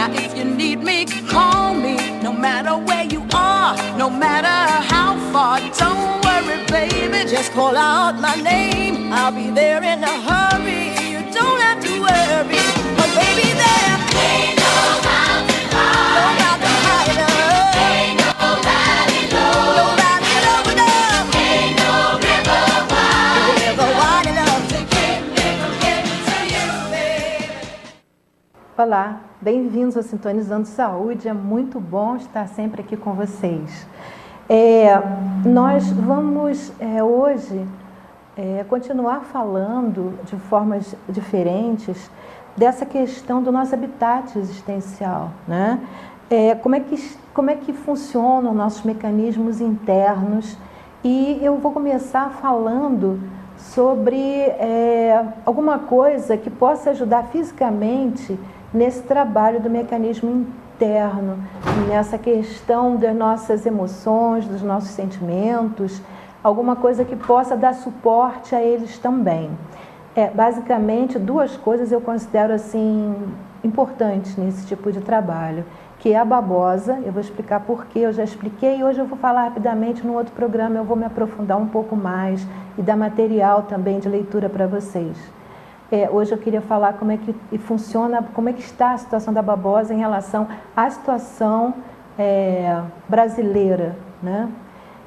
Now if you need me, call me. No matter where you are, no matter how far. Don't worry, baby, just call out my name. I'll be there in a hurry. You don't have to worry, but baby, there ain't no mountain high, no mountain high enough, ain't no valley low, no valley low enough, ain't no river wide enough to keep me from getting to you, baby. Olá, bem-vindos ao Sintonizando Saúde, é muito bom estar sempre aqui com vocês. Nós vamos hoje continuar falando de formas diferentes dessa questão do nosso habitat existencial, né? Como é que funcionam nossos mecanismos internos, e eu vou começar falando sobre alguma coisa que possa ajudar fisicamente nesse trabalho do mecanismo interno, nessa questão das nossas emoções, dos nossos sentimentos, alguma coisa que possa dar suporte a eles também. Basicamente, duas coisas eu considero assim importantes nesse tipo de trabalho, que é a babosa. Eu vou explicar por quê, eu já expliquei, e hoje eu vou falar rapidamente no outro programa, eu vou me aprofundar um pouco mais e dar material também de leitura para vocês. Hoje eu queria falar como é que funciona, como é que está a situação da babosa em relação à situação brasileira, né?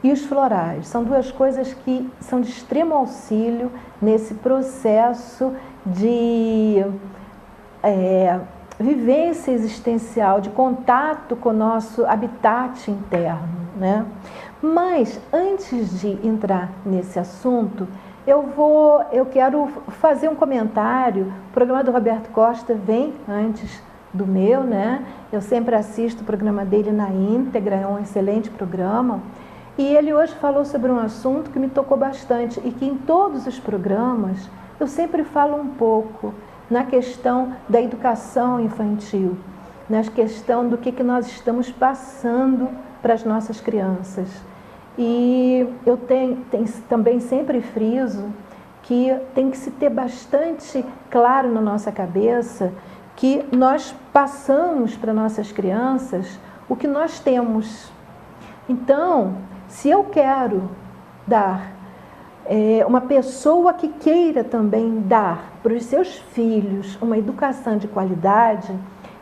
E os florais, são duas coisas que são de extremo auxílio nesse processo de vivência existencial, de contato com o nosso habitat interno, né? Mas, antes de entrar nesse assunto, eu quero fazer um comentário. O programa do Roberto Costa vem antes do meu, né? Eu sempre assisto o programa dele na íntegra, é um excelente programa. E ele hoje falou sobre um assunto que me tocou bastante e que em todos os programas eu sempre falo um pouco na questão da educação infantil, na questão do que nós estamos passando para as nossas crianças. E eu também sempre friso que tem que se ter bastante claro na nossa cabeça que nós passamos para nossas crianças o que nós temos. Então, se eu quero dar uma pessoa que queira também dar para os seus filhos uma educação de qualidade,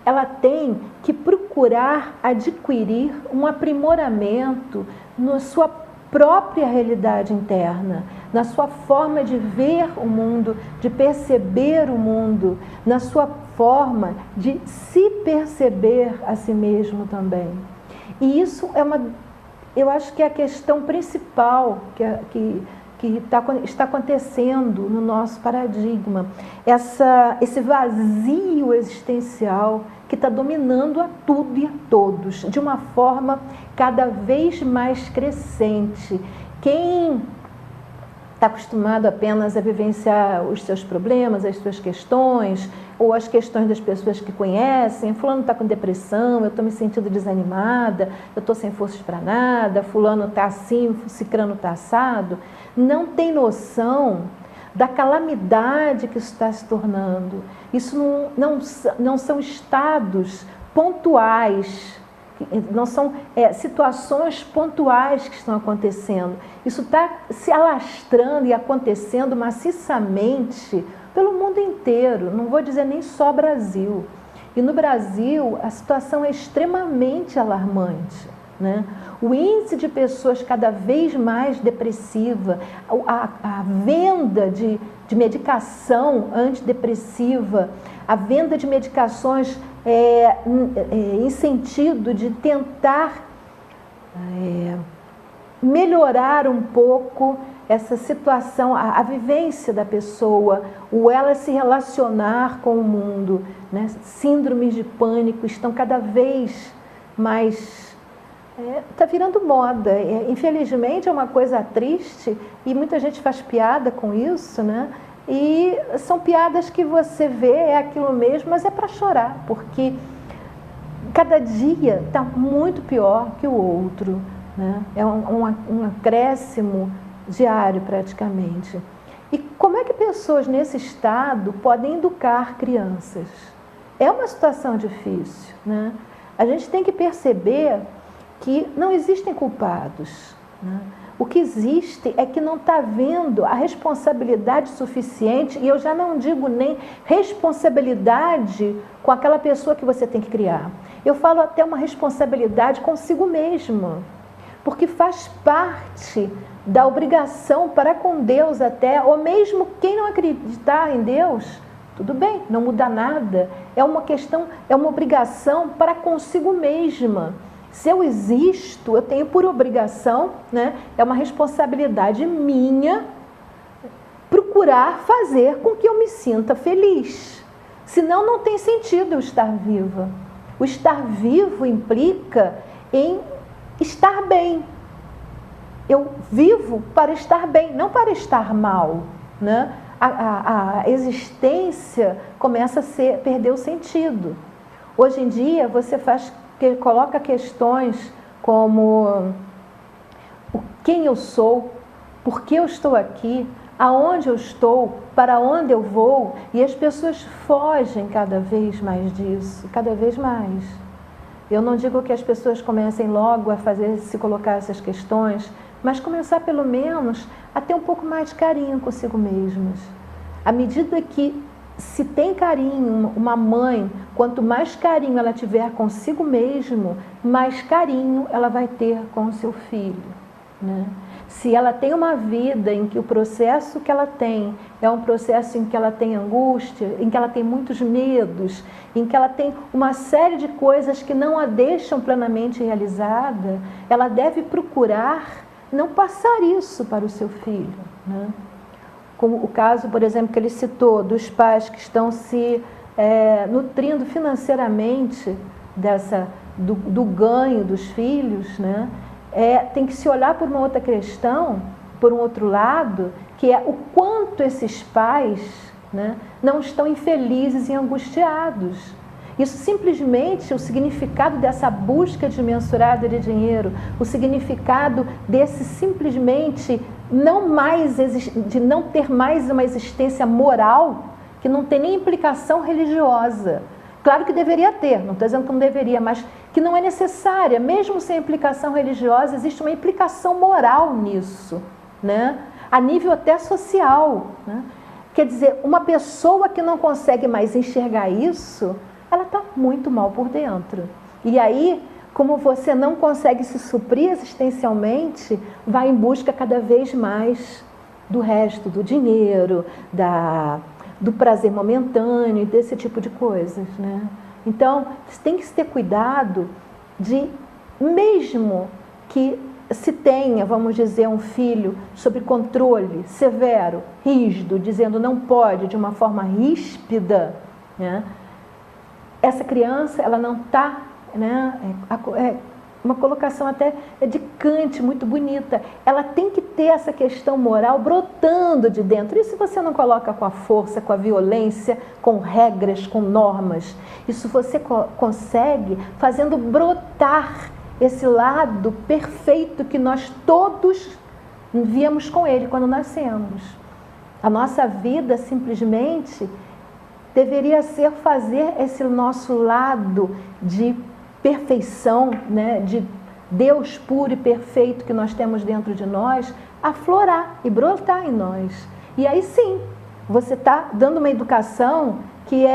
ela tem que procurar adquirir um aprimoramento na sua própria realidade interna, na sua forma de ver o mundo, de perceber o mundo, na sua forma de se perceber a si mesmo também. E isso eu acho que é a questão principal que está acontecendo no nosso paradigma, esse vazio existencial que está dominando a tudo e a todos, de uma forma cada vez mais crescente. Quem está acostumado apenas a vivenciar os seus problemas, as suas questões, ou as questões das pessoas que conhecem, fulano está com depressão, eu estou me sentindo desanimada, eu estou sem forças para nada, fulano está assim, cicrano está assado, não tem noção da calamidade que isso está se tornando. Isso não são estados pontuais, não são situações pontuais que estão acontecendo. Isso está se alastrando e acontecendo maciçamente pelo mundo inteiro, não vou dizer nem só Brasil. E no Brasil a situação é extremamente alarmante, né? O índice de pessoas cada vez mais depressiva, a venda de medicação antidepressiva, a venda de medicações em sentido de tentar melhorar um pouco essa situação, a vivência da pessoa, o ela se relacionar com o mundo, né? Síndromes de pânico estão cada vez mais... Está virando moda. Infelizmente é uma coisa triste e muita gente faz piada com isso, né? E são piadas que você vê, é aquilo mesmo, mas é para chorar, porque cada dia está muito pior que o outro, né? É um acréscimo diário praticamente. E como é que pessoas nesse estado podem educar crianças? é uma situação difícil, né? A gente tem que perceber que não existem culpados, né? O que existe é que não está havendo a responsabilidade suficiente, e eu já não digo nem responsabilidade com aquela pessoa que você tem que criar. Eu falo até uma responsabilidade consigo mesmo, porque faz parte da obrigação para com Deus até, ou mesmo quem não acreditar em Deus, tudo bem, não muda nada, é uma questão, é uma obrigação para consigo mesma. Se eu existo, eu tenho por obrigação, né, é uma responsabilidade minha procurar fazer com que eu me sinta feliz. Senão não tem sentido eu estar viva. O estar vivo implica em estar bem. Eu vivo para estar bem, não para estar mal, né? A existência começa a perder o sentido. Hoje em dia você coloca questões como quem eu sou, por que eu estou aqui, aonde eu estou, para onde eu vou, e as pessoas fogem cada vez mais disso, cada vez mais. Eu não digo que as pessoas comecem logo a se colocar essas questões, mas começar pelo menos a ter um pouco mais de carinho consigo mesmas. À medida que se tem carinho, uma mãe, quanto mais carinho ela tiver consigo mesmo, mais carinho ela vai ter com o seu filho, né? Se ela tem uma vida em que o processo que ela tem é um processo em que ela tem angústia, em que ela tem muitos medos, em que ela tem uma série de coisas que não a deixam plenamente realizada, ela deve procurar não passar isso para o seu filho, né? Como o caso, por exemplo, que ele citou, dos pais que estão se nutrindo financeiramente do ganho dos filhos, né? Tem que se olhar por uma outra questão, por um outro lado, que é o quanto esses pais, né, não estão infelizes e angustiados. Isso simplesmente, o significado dessa busca desmensurada de dinheiro, o significado desse simplesmente de não ter mais uma existência moral, que não tem nem implicação religiosa. Claro que deveria ter, não estou dizendo que não deveria, mas que não é necessária. Mesmo sem implicação religiosa, existe uma implicação moral nisso, né? A nível até social, né? Quer dizer, uma pessoa que não consegue mais enxergar isso, ela está muito mal por dentro. E aí, como você não consegue se suprir existencialmente, vai em busca cada vez mais do resto, do dinheiro, do prazer momentâneo, desse tipo de coisas, né? Então, tem que se ter cuidado de, mesmo que se tenha, vamos dizer, um filho sob controle severo, rígido, dizendo não pode, de uma forma ríspida, né? Essa criança, ela não está, né? Uma colocação até de Kant, muito bonita. Ela tem que ter essa questão moral brotando de dentro. Isso você não coloca com a força, com a violência, com regras, com normas. Isso você consegue fazendo brotar esse lado perfeito que nós todos viemos com ele quando nascemos. A nossa vida simplesmente deveria ser fazer esse nosso lado de perfeição, né, de Deus puro e perfeito que nós temos dentro de nós, aflorar e brotar em nós. E aí sim, você está dando uma educação que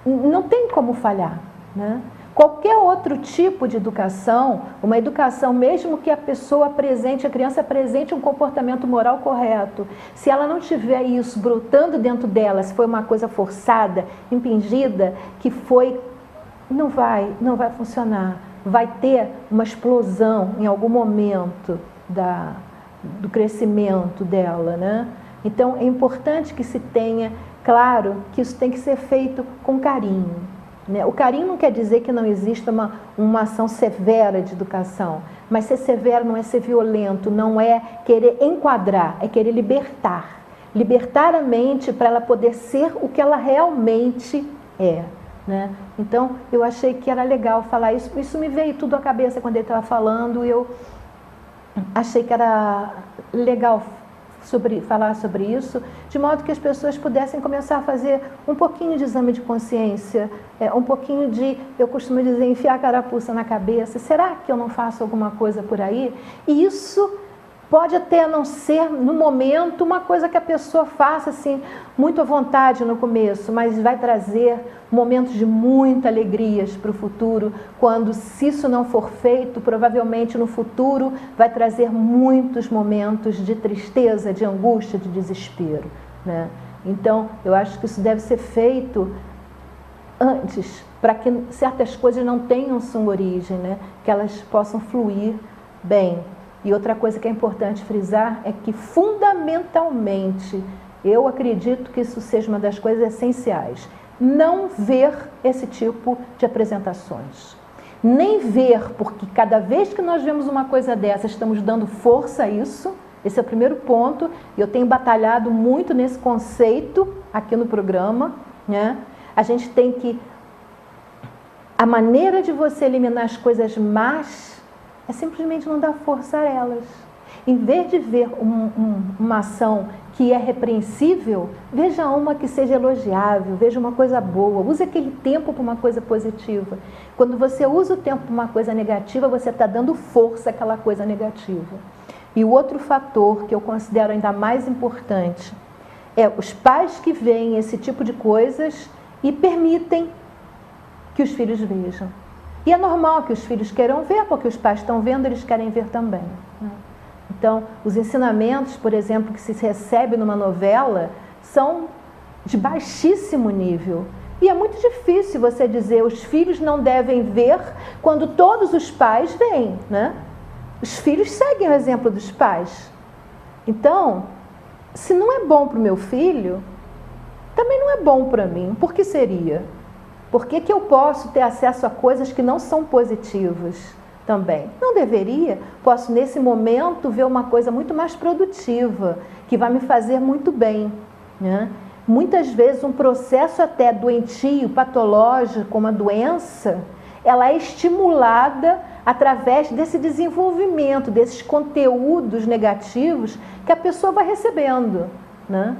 não tem como falhar, né? Qualquer outro tipo de educação, uma educação mesmo que a criança apresente um comportamento moral correto, se ela não tiver isso brotando dentro dela, se foi uma coisa forçada, impingida, não vai funcionar. Vai ter uma explosão em algum momento do crescimento dela, né? Então, é importante que se tenha claro que isso tem que ser feito com carinho, né? O carinho não quer dizer que não exista uma ação severa de educação, mas ser severo não é ser violento, não é querer enquadrar, é querer libertar. Libertar a mente para ela poder ser o que ela realmente é, né? Então, eu achei que era legal falar isso. Isso me veio tudo à cabeça quando ele estava falando, e eu achei que era legal falar sobre isso, de modo que as pessoas pudessem começar a fazer um pouquinho de exame de consciência, um pouquinho de, eu costumo dizer, enfiar a carapuça na cabeça. Será que eu não faço alguma coisa por aí? E isso pode até não ser, no momento, uma coisa que a pessoa faça assim, muito à vontade no começo, mas vai trazer momentos de muita alegrias para o futuro, quando, se isso não for feito, provavelmente no futuro vai trazer muitos momentos de tristeza, de angústia, de desespero, né? Então, eu acho que isso deve ser feito antes, para que certas coisas não tenham sua origem, né? Que elas possam fluir bem. E outra coisa que é importante frisar é que, fundamentalmente, eu acredito que isso seja uma das coisas essenciais, não ver esse tipo de apresentações. Nem ver, porque cada vez que nós vemos uma coisa dessa, estamos dando força a isso. Esse é o primeiro ponto, e eu tenho batalhado muito nesse conceito aqui no programa, né? A gente tem que... A maneira de você eliminar as coisas más é simplesmente não dar força a elas. Em vez de ver uma ação que é repreensível, veja uma que seja elogiável, veja uma coisa boa, use aquele tempo para uma coisa positiva. Quando você usa o tempo para uma coisa negativa, você está dando força àquela coisa negativa. E o outro fator que eu considero ainda mais importante é os pais que veem esse tipo de coisas e permitem que os filhos vejam. E é normal que os filhos queiram ver, porque os pais estão vendo, eles querem ver também, né? Então, os ensinamentos, por exemplo, que se recebe numa novela, são de baixíssimo nível. E é muito difícil você dizer, os filhos não devem ver, quando todos os pais veem, né? Os filhos seguem o exemplo dos pais. Então, se não é bom para o meu filho, também não é bom para mim. Por que seria? Por que que eu posso ter acesso a coisas que não são positivas também? Não deveria? Posso, nesse momento, ver uma coisa muito mais produtiva, que vai me fazer muito bem, né? Muitas vezes, um processo até doentio, patológico, uma doença, ela é estimulada através desse desenvolvimento, desses conteúdos negativos que a pessoa vai recebendo, né?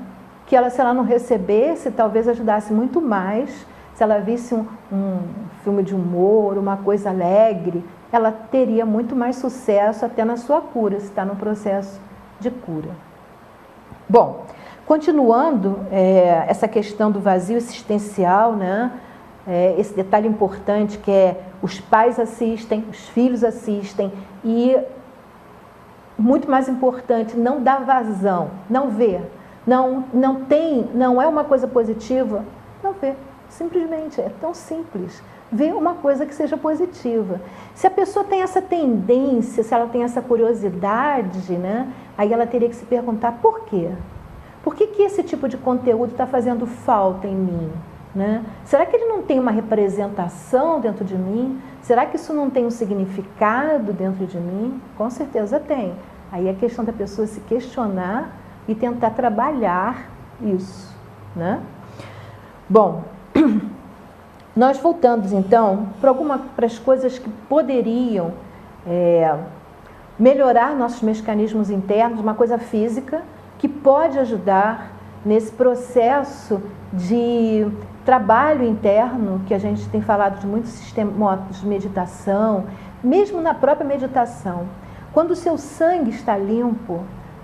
Que ela, se ela não recebesse, talvez ajudasse muito mais. Se ela visse um filme de humor, uma coisa alegre, ela teria muito mais sucesso até na sua cura, se está no processo de cura. Bom, continuando essa questão do vazio existencial, né? Esse detalhe importante que é os pais assistem, os filhos assistem e, muito mais importante, não dá vazão, não vê, não é uma coisa positiva, não vê. Simplesmente, é tão simples. Ver uma coisa que seja positiva. Se a pessoa tem essa tendência, se ela tem essa curiosidade, né, aí ela teria que se perguntar por quê? Por que que esse tipo de conteúdo está fazendo falta em mim? Né? Será que ele não tem uma representação dentro de mim? Será que isso não tem um significado dentro de mim? Com certeza tem. Aí é questão da pessoa se questionar e tentar trabalhar isso, né? Bom, nós voltamos então para as coisas que poderiam melhorar nossos mecanismos internos, uma coisa física que pode ajudar nesse processo de trabalho interno, que a gente tem falado de muitos sistemas de meditação, mesmo na própria meditação. Quando o seu sangue está limpo,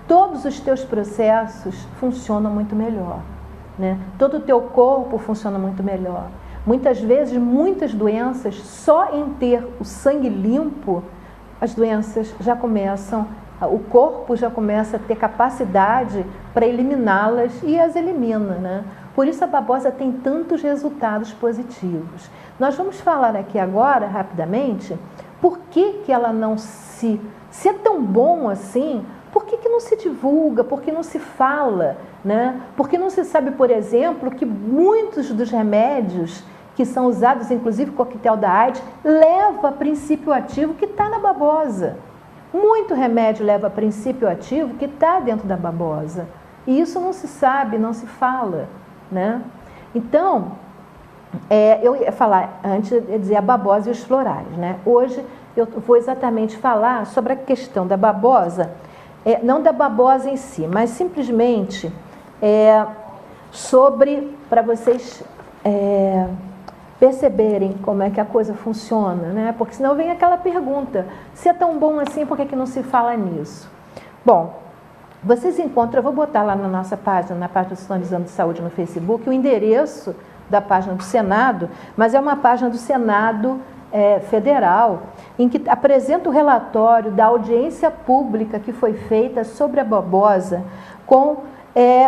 todos os teus processos funcionam muito melhor, né? Todo o teu corpo funciona muito melhor. Muitas vezes, muitas doenças, só em ter o sangue limpo, as doenças já começam, o corpo já começa a ter capacidade para eliminá-las e as elimina, né? Por isso a babosa tem tantos resultados positivos. Nós vamos falar aqui agora, rapidamente, por que que ela não se é tão bom assim, por que que não se divulga, por que não se fala, né? Porque não se sabe, por exemplo, que muitos dos remédios que são usados, inclusive o coquetel da AIDS, leva princípio ativo que está na babosa. Muito remédio leva princípio ativo que está dentro da babosa. E isso não se sabe, não se fala, né? Então, eu ia falar, antes de dizer a babosa e os florais, né? Hoje eu vou exatamente falar sobre a questão da babosa não da babosa em si, mas simplesmente sobre, para vocês perceberem como é que a coisa funciona, né? Porque senão vem aquela pergunta, se é tão bom assim, por que não se fala nisso? Bom, vocês encontram, eu vou botar lá na nossa página, na página do Sistema de Exame de Saúde no Facebook, o endereço da página do Senado, mas é uma página do Senado Federal, em que apresenta o relatório da audiência pública que foi feita sobre a babosa com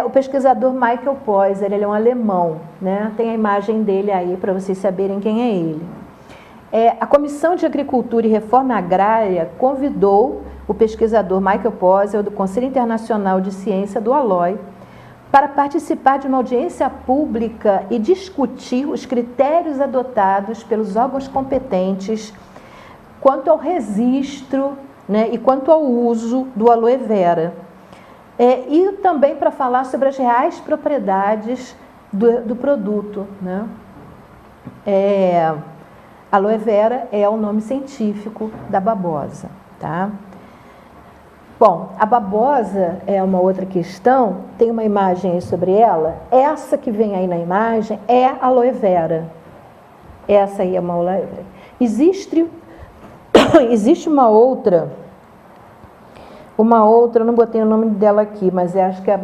o pesquisador Michael Poyser. Ele é um alemão, né? Tem a imagem dele aí para vocês saberem quem é ele. A Comissão de Agricultura e Reforma Agrária convidou o pesquisador Michael Poyser, do Conselho Internacional de Ciência do Alloy, para participar de uma audiência pública e discutir os critérios adotados pelos órgãos competentes quanto ao registro, né, e quanto ao uso do aloe vera. E também para falar sobre as reais propriedades do produto, né? Aloe vera é o nome científico da babosa, tá? Bom, a babosa é uma outra questão, tem uma imagem aí sobre ela. Essa que vem aí na imagem é aloe vera. Essa aí é uma aloe vera. Existe uma outra, eu não botei o nome dela aqui, mas acho que é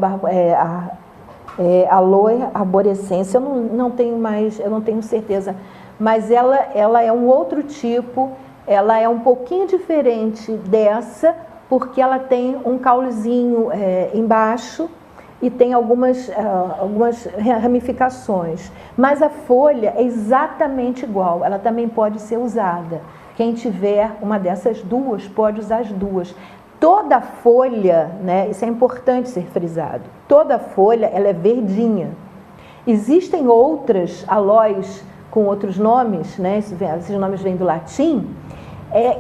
aloe arborescência, eu não tenho certeza, mas ela é um outro tipo, ela é um pouquinho diferente dessa, porque ela tem um caulezinho embaixo e tem algumas ramificações. Mas a folha é exatamente igual, ela também pode ser usada. Quem tiver uma dessas duas, pode usar as duas. Toda folha, né, isso é importante ser frisado, toda folha ela é verdinha. Existem outras aloes com outros nomes, né, esses nomes vêm do latim,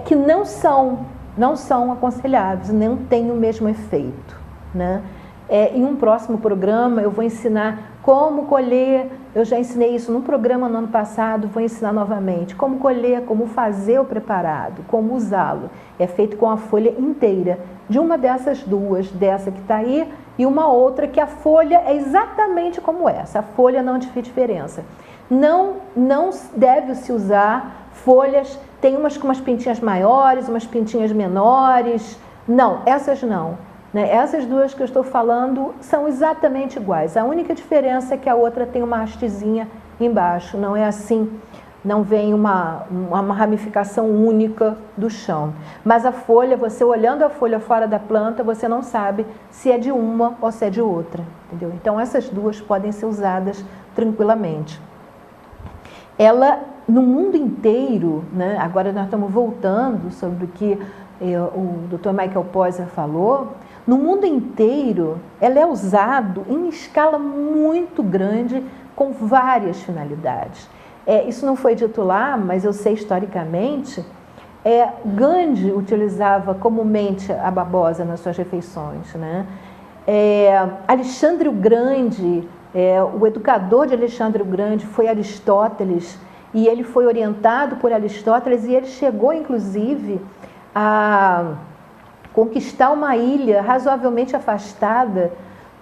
que não são aconselhados, não têm o mesmo efeito, né? Em um próximo programa eu vou ensinar como colher, eu já ensinei isso num programa no ano passado, vou ensinar novamente, como colher, como fazer o preparado, como usá-lo. É feito com a folha inteira, de uma dessas duas, dessa que está aí, e uma outra que a folha é exatamente como essa, a folha não tem diferença. Não deve se usar folhas, tem umas com umas pintinhas maiores, umas pintinhas menores, não, essas não. Né? Essas duas que eu estou falando são exatamente iguais, a única diferença é que a outra tem uma hastezinha embaixo, não é assim, não vem uma ramificação única do chão. Mas a folha, você olhando a folha fora da planta, você não sabe se é de uma ou se é de outra, entendeu? Então essas duas podem ser usadas tranquilamente. Ela, no mundo inteiro, né, agora nós estamos voltando sobre o que o Dr. Michael Poyser falou, no mundo inteiro ela é usada em escala muito grande com várias finalidades. Isso não foi dito lá, mas eu sei historicamente, Gandhi utilizava comumente a babosa nas suas refeições, né? Alexandre o Grande, o educador de Alexandre o Grande foi Aristóteles, e ele foi orientado por Aristóteles, e ele chegou, inclusive, a conquistar uma ilha razoavelmente afastada,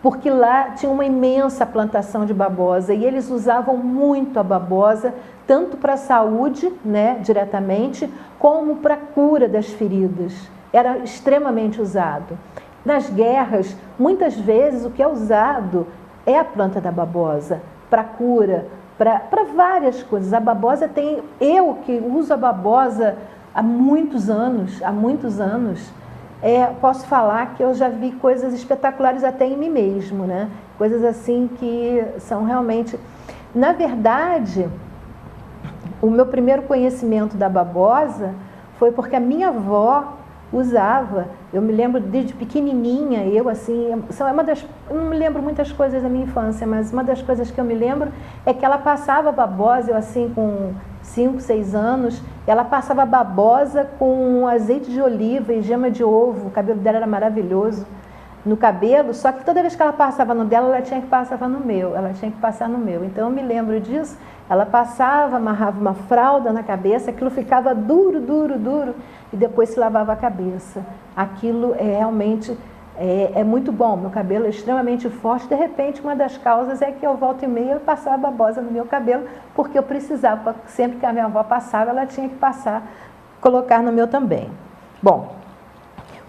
porque lá tinha uma imensa plantação de babosa, e eles usavam muito a babosa, tanto para a saúde, né, diretamente, como para a cura das feridas. Era extremamente usado. Nas guerras, muitas vezes, o que é usado é a planta da babosa, para cura, para várias coisas. A babosa tem... Eu que uso a babosa há muitos anos, posso falar que eu já vi coisas espetaculares até em mim mesmo, né? Coisas assim que são realmente... Na verdade, o meu primeiro conhecimento da babosa foi porque a minha avó usava. Eu me lembro desde pequenininha, eu não me lembro muitas coisas da minha infância, mas uma das coisas que eu me lembro é que ela passava babosa, eu assim com 5, 6 anos, ela passava babosa com azeite de oliva e gema de ovo, o cabelo dela era maravilhoso no cabelo, só que toda vez que ela passava no dela, ela tinha que passar no meu, então eu me lembro disso, ela passava, amarrava uma fralda na cabeça, aquilo ficava duro, e depois se lavava a cabeça. Aquilo realmente é muito bom, meu cabelo é extremamente forte, de repente uma das causas é que eu volta e meia passava babosa no meu cabelo, porque eu precisava, sempre que a minha avó passava, ela tinha que passar, colocar no meu também. Bom,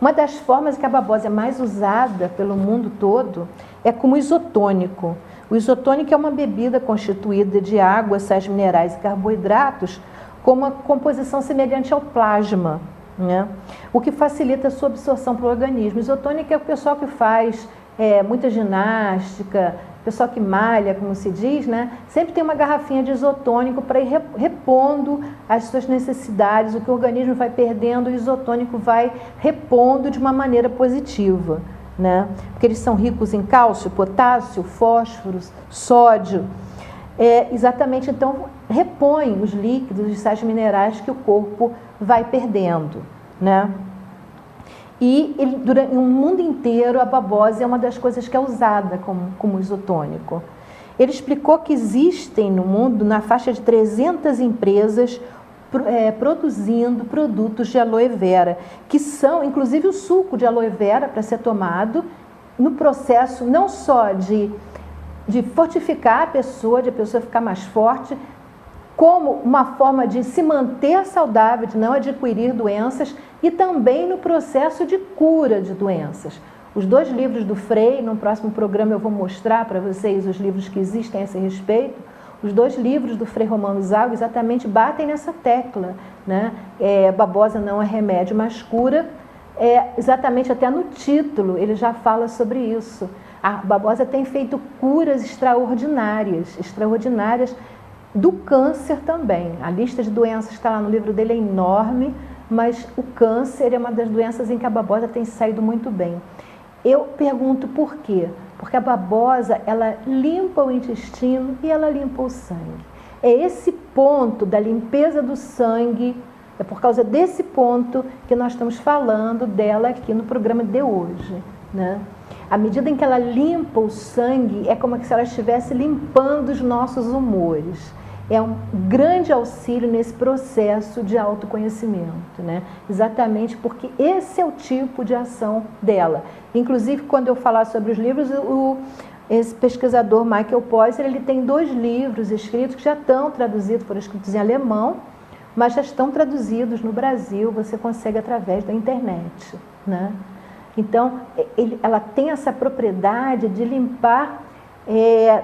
uma das formas que a babosa é mais usada pelo mundo todo é como isotônico. O isotônico é uma bebida constituída de água, sais minerais e carboidratos com uma composição semelhante ao plasma, né? O que facilita a sua absorção para o organismo. Isotônico é o pessoal que faz muita ginástica, pessoal que malha, como se diz, né? Sempre tem uma garrafinha de isotônico para ir repondo as suas necessidades. O que o organismo vai perdendo, o isotônico vai repondo de uma maneira positiva, né? Porque eles são ricos em cálcio, potássio, fósforo, sódio. Exatamente, então, repõe os líquidos, os sais minerais que o corpo vai perdendo, né? E durante o mundo inteiro a babosa é uma das coisas que é usada como isotônico. Ele explicou que existem no mundo, na faixa de 300 empresas produzindo produtos de aloe vera, que são, inclusive o suco de aloe vera para ser tomado, no processo não só de fortificar a pessoa, de a pessoa ficar mais forte, como uma forma de se manter saudável, de não adquirir doenças, e também no processo de cura de doenças. Os 2 livros do Frei, no próximo programa eu vou mostrar para vocês os livros que existem a esse respeito. Os 2 livros do Frei Romano Zago exatamente batem nessa tecla, né? Babosa não é remédio, mas cura. Exatamente até no título ele já fala sobre isso. A babosa tem feito curas extraordinárias do câncer também. A lista de doenças que está lá no livro dele é enorme, mas o câncer é uma das doenças em que a babosa tem saído muito bem. Eu pergunto por quê? Porque a babosa, ela limpa o intestino e ela limpa o sangue. É esse ponto da limpeza do sangue, é por causa desse ponto que nós estamos falando dela aqui no programa de hoje, né? À medida em que ela limpa o sangue, é como se ela estivesse limpando os nossos humores. É um grande auxílio nesse processo de autoconhecimento, né? Exatamente porque esse é o tipo de ação dela. Inclusive, quando eu falar sobre os livros, esse pesquisador Michael Poisser, ele tem 2 livros escritos que já estão traduzidos, foram escritos em alemão, mas já estão traduzidos no Brasil, você consegue através da internet, né? Então, ela tem essa propriedade de limpar.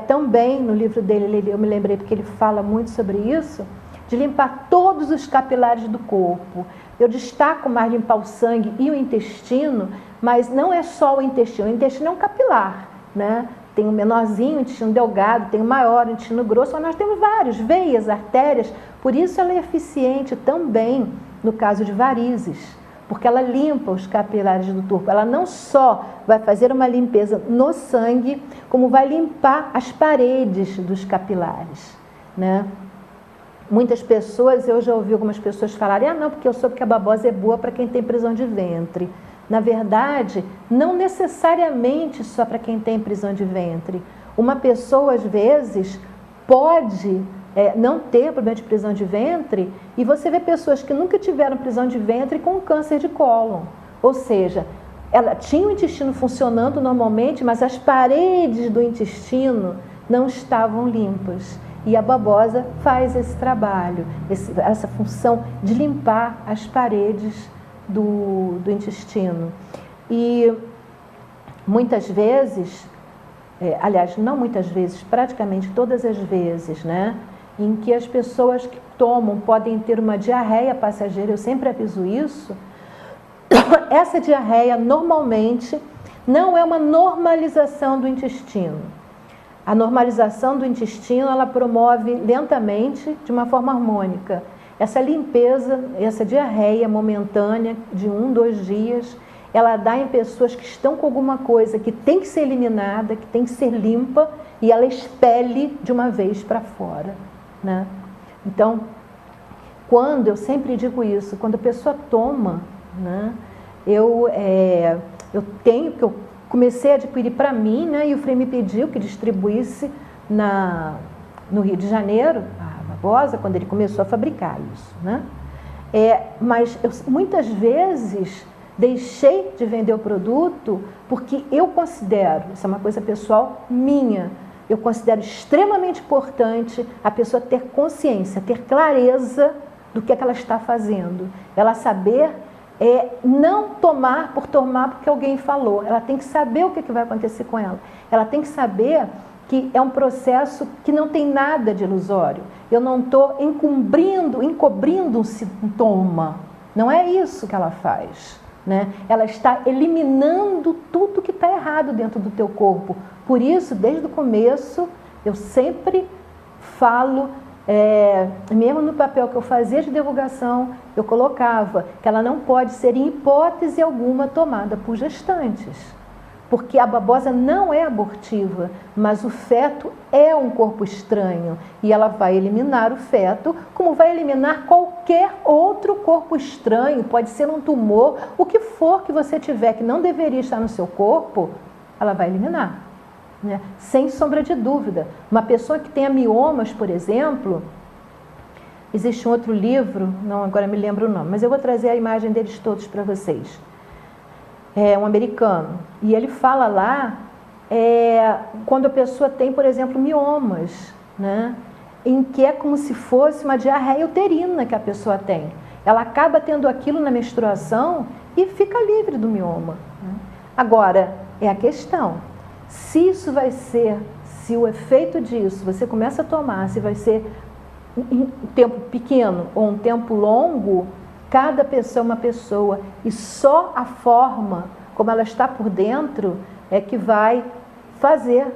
Também no livro dele, eu me lembrei porque ele fala muito sobre isso, de limpar todos os capilares do corpo. Eu destaco mais limpar o sangue e o intestino, mas não é só o intestino é um capilar, né? Tem o menorzinho, o intestino delgado, tem o maior, o intestino grosso, mas nós temos vários, veias, artérias, por isso ela é eficiente também no caso de varizes, porque ela limpa os capilares do corpo. Ela não só vai fazer uma limpeza no sangue, como vai limpar as paredes dos capilares, né? Muitas pessoas, eu já ouvi algumas pessoas falarem, não, porque eu soube que a babosa é boa para quem tem prisão de ventre. Na verdade, não necessariamente só para quem tem prisão de ventre. Uma pessoa, às vezes, pode não ter problema de prisão de ventre, e você vê pessoas que nunca tiveram prisão de ventre com câncer de cólon. Ou seja, ela tinha o intestino funcionando normalmente, mas as paredes do intestino não estavam limpas. E a babosa faz esse trabalho, essa função de limpar as paredes do intestino. E muitas vezes, aliás, não muitas vezes, praticamente todas as vezes, né, em que as pessoas que tomam podem ter uma diarreia passageira, eu sempre aviso isso, essa diarreia normalmente não é uma normalização do intestino. A normalização do intestino, ela promove lentamente, de uma forma harmônica, essa limpeza, essa diarreia momentânea de 1, 2 dias, ela dá em pessoas que estão com alguma coisa que tem que ser eliminada, que tem que ser limpa, e ela expele de uma vez para fora, né? Então, eu sempre digo isso, quando a pessoa toma, né, eu comecei a adquirir para mim, né, e o Frei me pediu que distribuísse no Rio de Janeiro, a babosa, quando ele começou a fabricar isso, né? Mas muitas vezes deixei de vender o produto porque eu considero, isso é uma coisa pessoal minha, eu considero extremamente importante a pessoa ter consciência, ter clareza do que é que ela está fazendo. Ela saber não tomar por tomar porque alguém falou. Ela tem que saber o que vai acontecer com ela. Ela tem que saber que é um processo que não tem nada de ilusório. Eu não estou encobrindo um sintoma. Não é isso que ela faz, né? Ela está eliminando tudo que está errado dentro do teu corpo. Por isso, desde o começo, eu sempre falo, mesmo no papel que eu fazia de divulgação, eu colocava que ela não pode ser, em hipótese alguma, tomada por gestantes. Porque a babosa não é abortiva, mas o feto é um corpo estranho. E ela vai eliminar o feto, como vai eliminar qualquer outro corpo estranho. Pode ser um tumor, o que for que você tiver que não deveria estar no seu corpo, ela vai eliminar, né? Sem sombra de dúvida. Uma pessoa que tenha miomas, por exemplo, existe um outro livro, não agora me lembro o nome, mas eu vou trazer a imagem deles todos para vocês. É um americano, e ele fala lá, quando a pessoa tem, por exemplo, miomas, né, em que é como se fosse uma diarreia uterina que a pessoa tem. Ela acaba tendo aquilo na menstruação e fica livre do mioma, né? Agora, é a questão, se isso vai ser, se o efeito disso, você começa a tomar, se vai ser um tempo pequeno ou um tempo longo, cada pessoa é uma pessoa e só a forma como ela está por dentro é que vai fazer,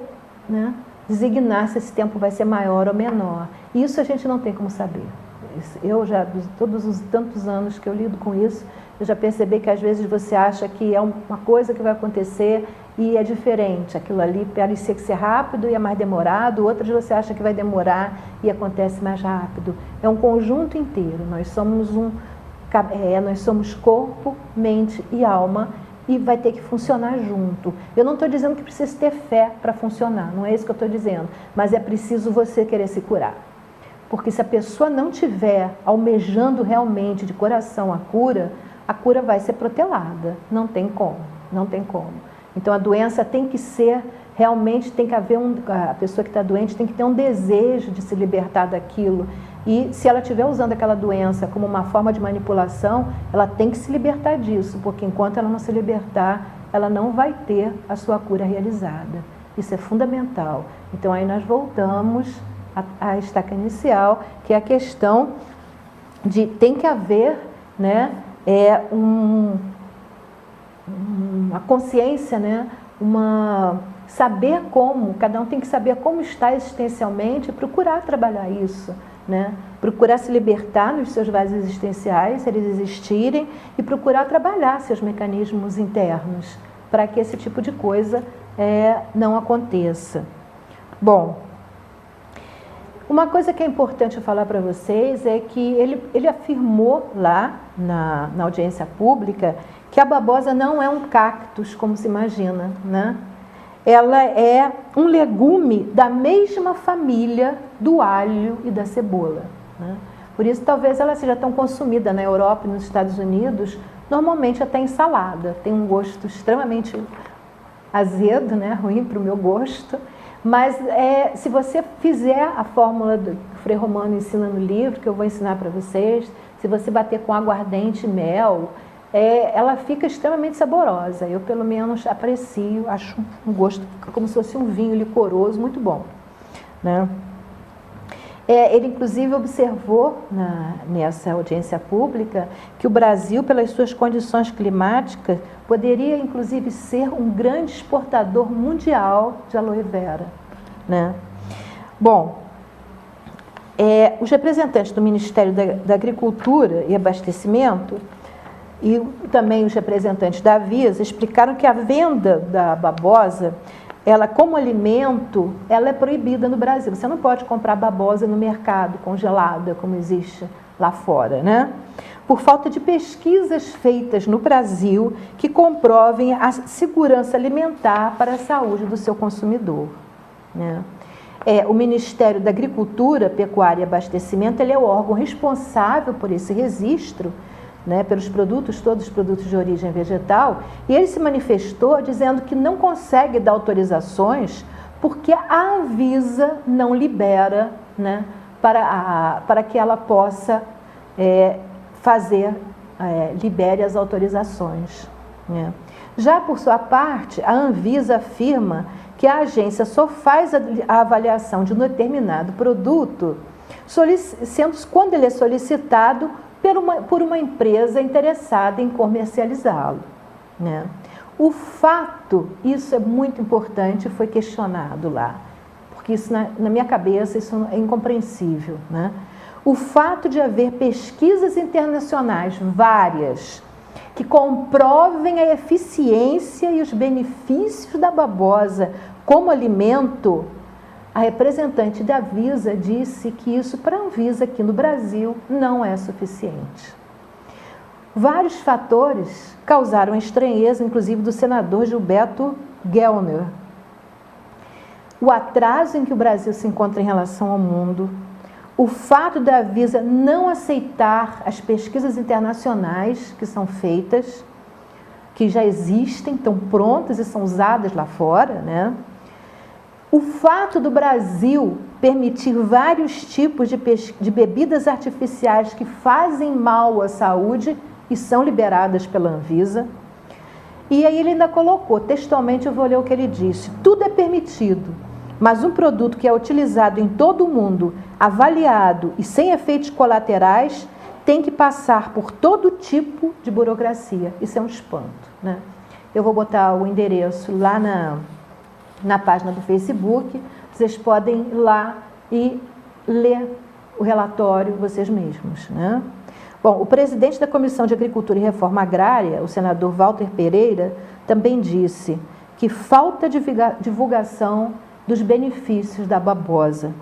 né, designar se esse tempo vai ser maior ou menor. Isso a gente não tem como saber. Eu já, todos os tantos anos que eu lido com isso, eu já percebi que às vezes você acha que é uma coisa que vai acontecer e é diferente. Aquilo ali parecia que ser rápido e é mais demorado, outras você acha que vai demorar e acontece mais rápido. É um conjunto inteiro. Nós somos corpo, mente e alma e vai ter que funcionar junto. Eu não estou dizendo que precisa ter fé para funcionar, não é isso que eu estou dizendo, mas é preciso você querer se curar. Porque se a pessoa não tiver almejando realmente de coração a cura vai ser protelada. Não tem como, não tem como. Então a doença tem que ser, realmente tem que haver a pessoa que está doente tem que ter um desejo de se libertar daquilo. E se ela estiver usando aquela doença como uma forma de manipulação, ela tem que se libertar disso, porque enquanto ela não se libertar, ela não vai ter a sua cura realizada. Isso é fundamental. Então aí nós voltamos à estaca inicial, que é a questão de tem que haver, né, uma consciência, né, saber como, cada um tem que saber como está existencialmente e procurar trabalhar isso, né? Procurar se libertar dos seus vazios existenciais, se eles existirem, e procurar trabalhar seus mecanismos internos para que esse tipo de coisa não aconteça. Bom, uma coisa que é importante eu falar para vocês é que ele afirmou lá na audiência pública que a babosa não é um cactus, como se imagina, né? Ela é um legume da mesma família do alho e da cebola, né? Por isso, talvez ela seja tão consumida na Europa e nos Estados Unidos, normalmente até em salada. Tem um gosto extremamente azedo, né? Ruim para o meu gosto. Mas se você fizer a fórmula do Frei Romano ensina no livro, que eu vou ensinar para vocês, se você bater com aguardente e mel, ela fica extremamente saborosa. Eu, pelo menos, aprecio, acho um gosto como se fosse um vinho licoroso, muito bom, né? Ele, inclusive, observou nessa audiência pública que o Brasil, pelas suas condições climáticas, poderia, inclusive, ser um grande exportador mundial de aloe vera, né? Bom, os representantes do Ministério da Agricultura e Abastecimento e também os representantes da Avisa explicaram que a venda da babosa, ela como alimento, ela é proibida no Brasil. Você não pode comprar babosa no mercado congelada, como existe lá fora, né? Por falta de pesquisas feitas no Brasil que comprovem a segurança alimentar para a saúde do seu consumidor, né? O Ministério da Agricultura, Pecuária e Abastecimento, ele é o órgão responsável por esse registro né, pelos produtos, todos os produtos de origem vegetal, e ele se manifestou dizendo que não consegue dar autorizações porque a Anvisa não libera, né, para que ela possa libere as autorizações, né. Já por sua parte, a Anvisa afirma que a agência só faz a avaliação de um determinado produto quando ele é solicitado por uma empresa interessada em comercializá-lo, né? O fato, isso é muito importante, foi questionado lá, porque isso na minha cabeça isso é incompreensível, né? O fato de haver pesquisas internacionais várias que comprovem a eficiência e os benefícios da babosa como alimento, a representante da Anvisa disse que isso para a Anvisa aqui no Brasil não é suficiente. Vários fatores causaram estranheza, inclusive do senador Gilberto Gellner. O atraso em que o Brasil se encontra em relação ao mundo, o fato da Anvisa não aceitar as pesquisas internacionais que são feitas, que já existem, estão prontas e são usadas lá fora, né? O fato do Brasil permitir vários tipos de bebidas artificiais que fazem mal à saúde e são liberadas pela Anvisa. E aí ele ainda colocou, textualmente eu vou ler o que ele disse: tudo é permitido, mas um produto que é utilizado em todo o mundo, avaliado e sem efeitos colaterais, tem que passar por todo tipo de burocracia. Isso é um espanto, né? Eu vou botar o endereço lá na página do Facebook, vocês podem ir lá e ler o relatório vocês mesmos, né? Bom, o presidente da Comissão de Agricultura e Reforma Agrária, o senador Walter Pereira, também disse que falta divulgação dos benefícios da babosa.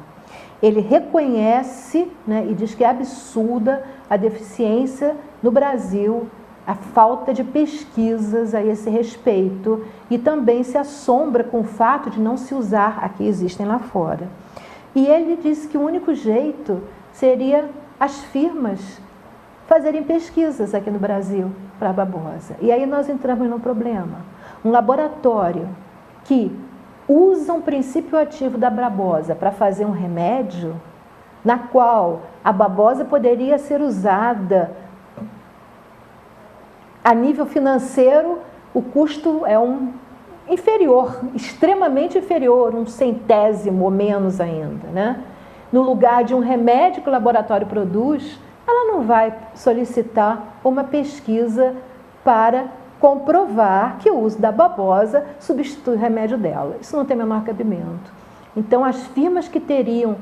Ele reconhece, né, e diz que é absurda a deficiência no Brasil, a falta de pesquisas a esse respeito, e também se assombra com o fato de não se usar aqui, existem lá fora. E ele disse que o único jeito seria as firmas fazerem pesquisas aqui no Brasil para a babosa. E aí nós entramos num problema. Um laboratório que usa um princípio ativo da babosa para fazer um remédio, na qual a babosa poderia ser usada a nível financeiro, o custo é inferior, extremamente inferior, 1/100º ou menos ainda, né? No lugar de um remédio que o laboratório produz, ela não vai solicitar uma pesquisa para comprovar que o uso da babosa substitui o remédio dela. Isso não tem o menor cabimento. Então, as firmas que teriam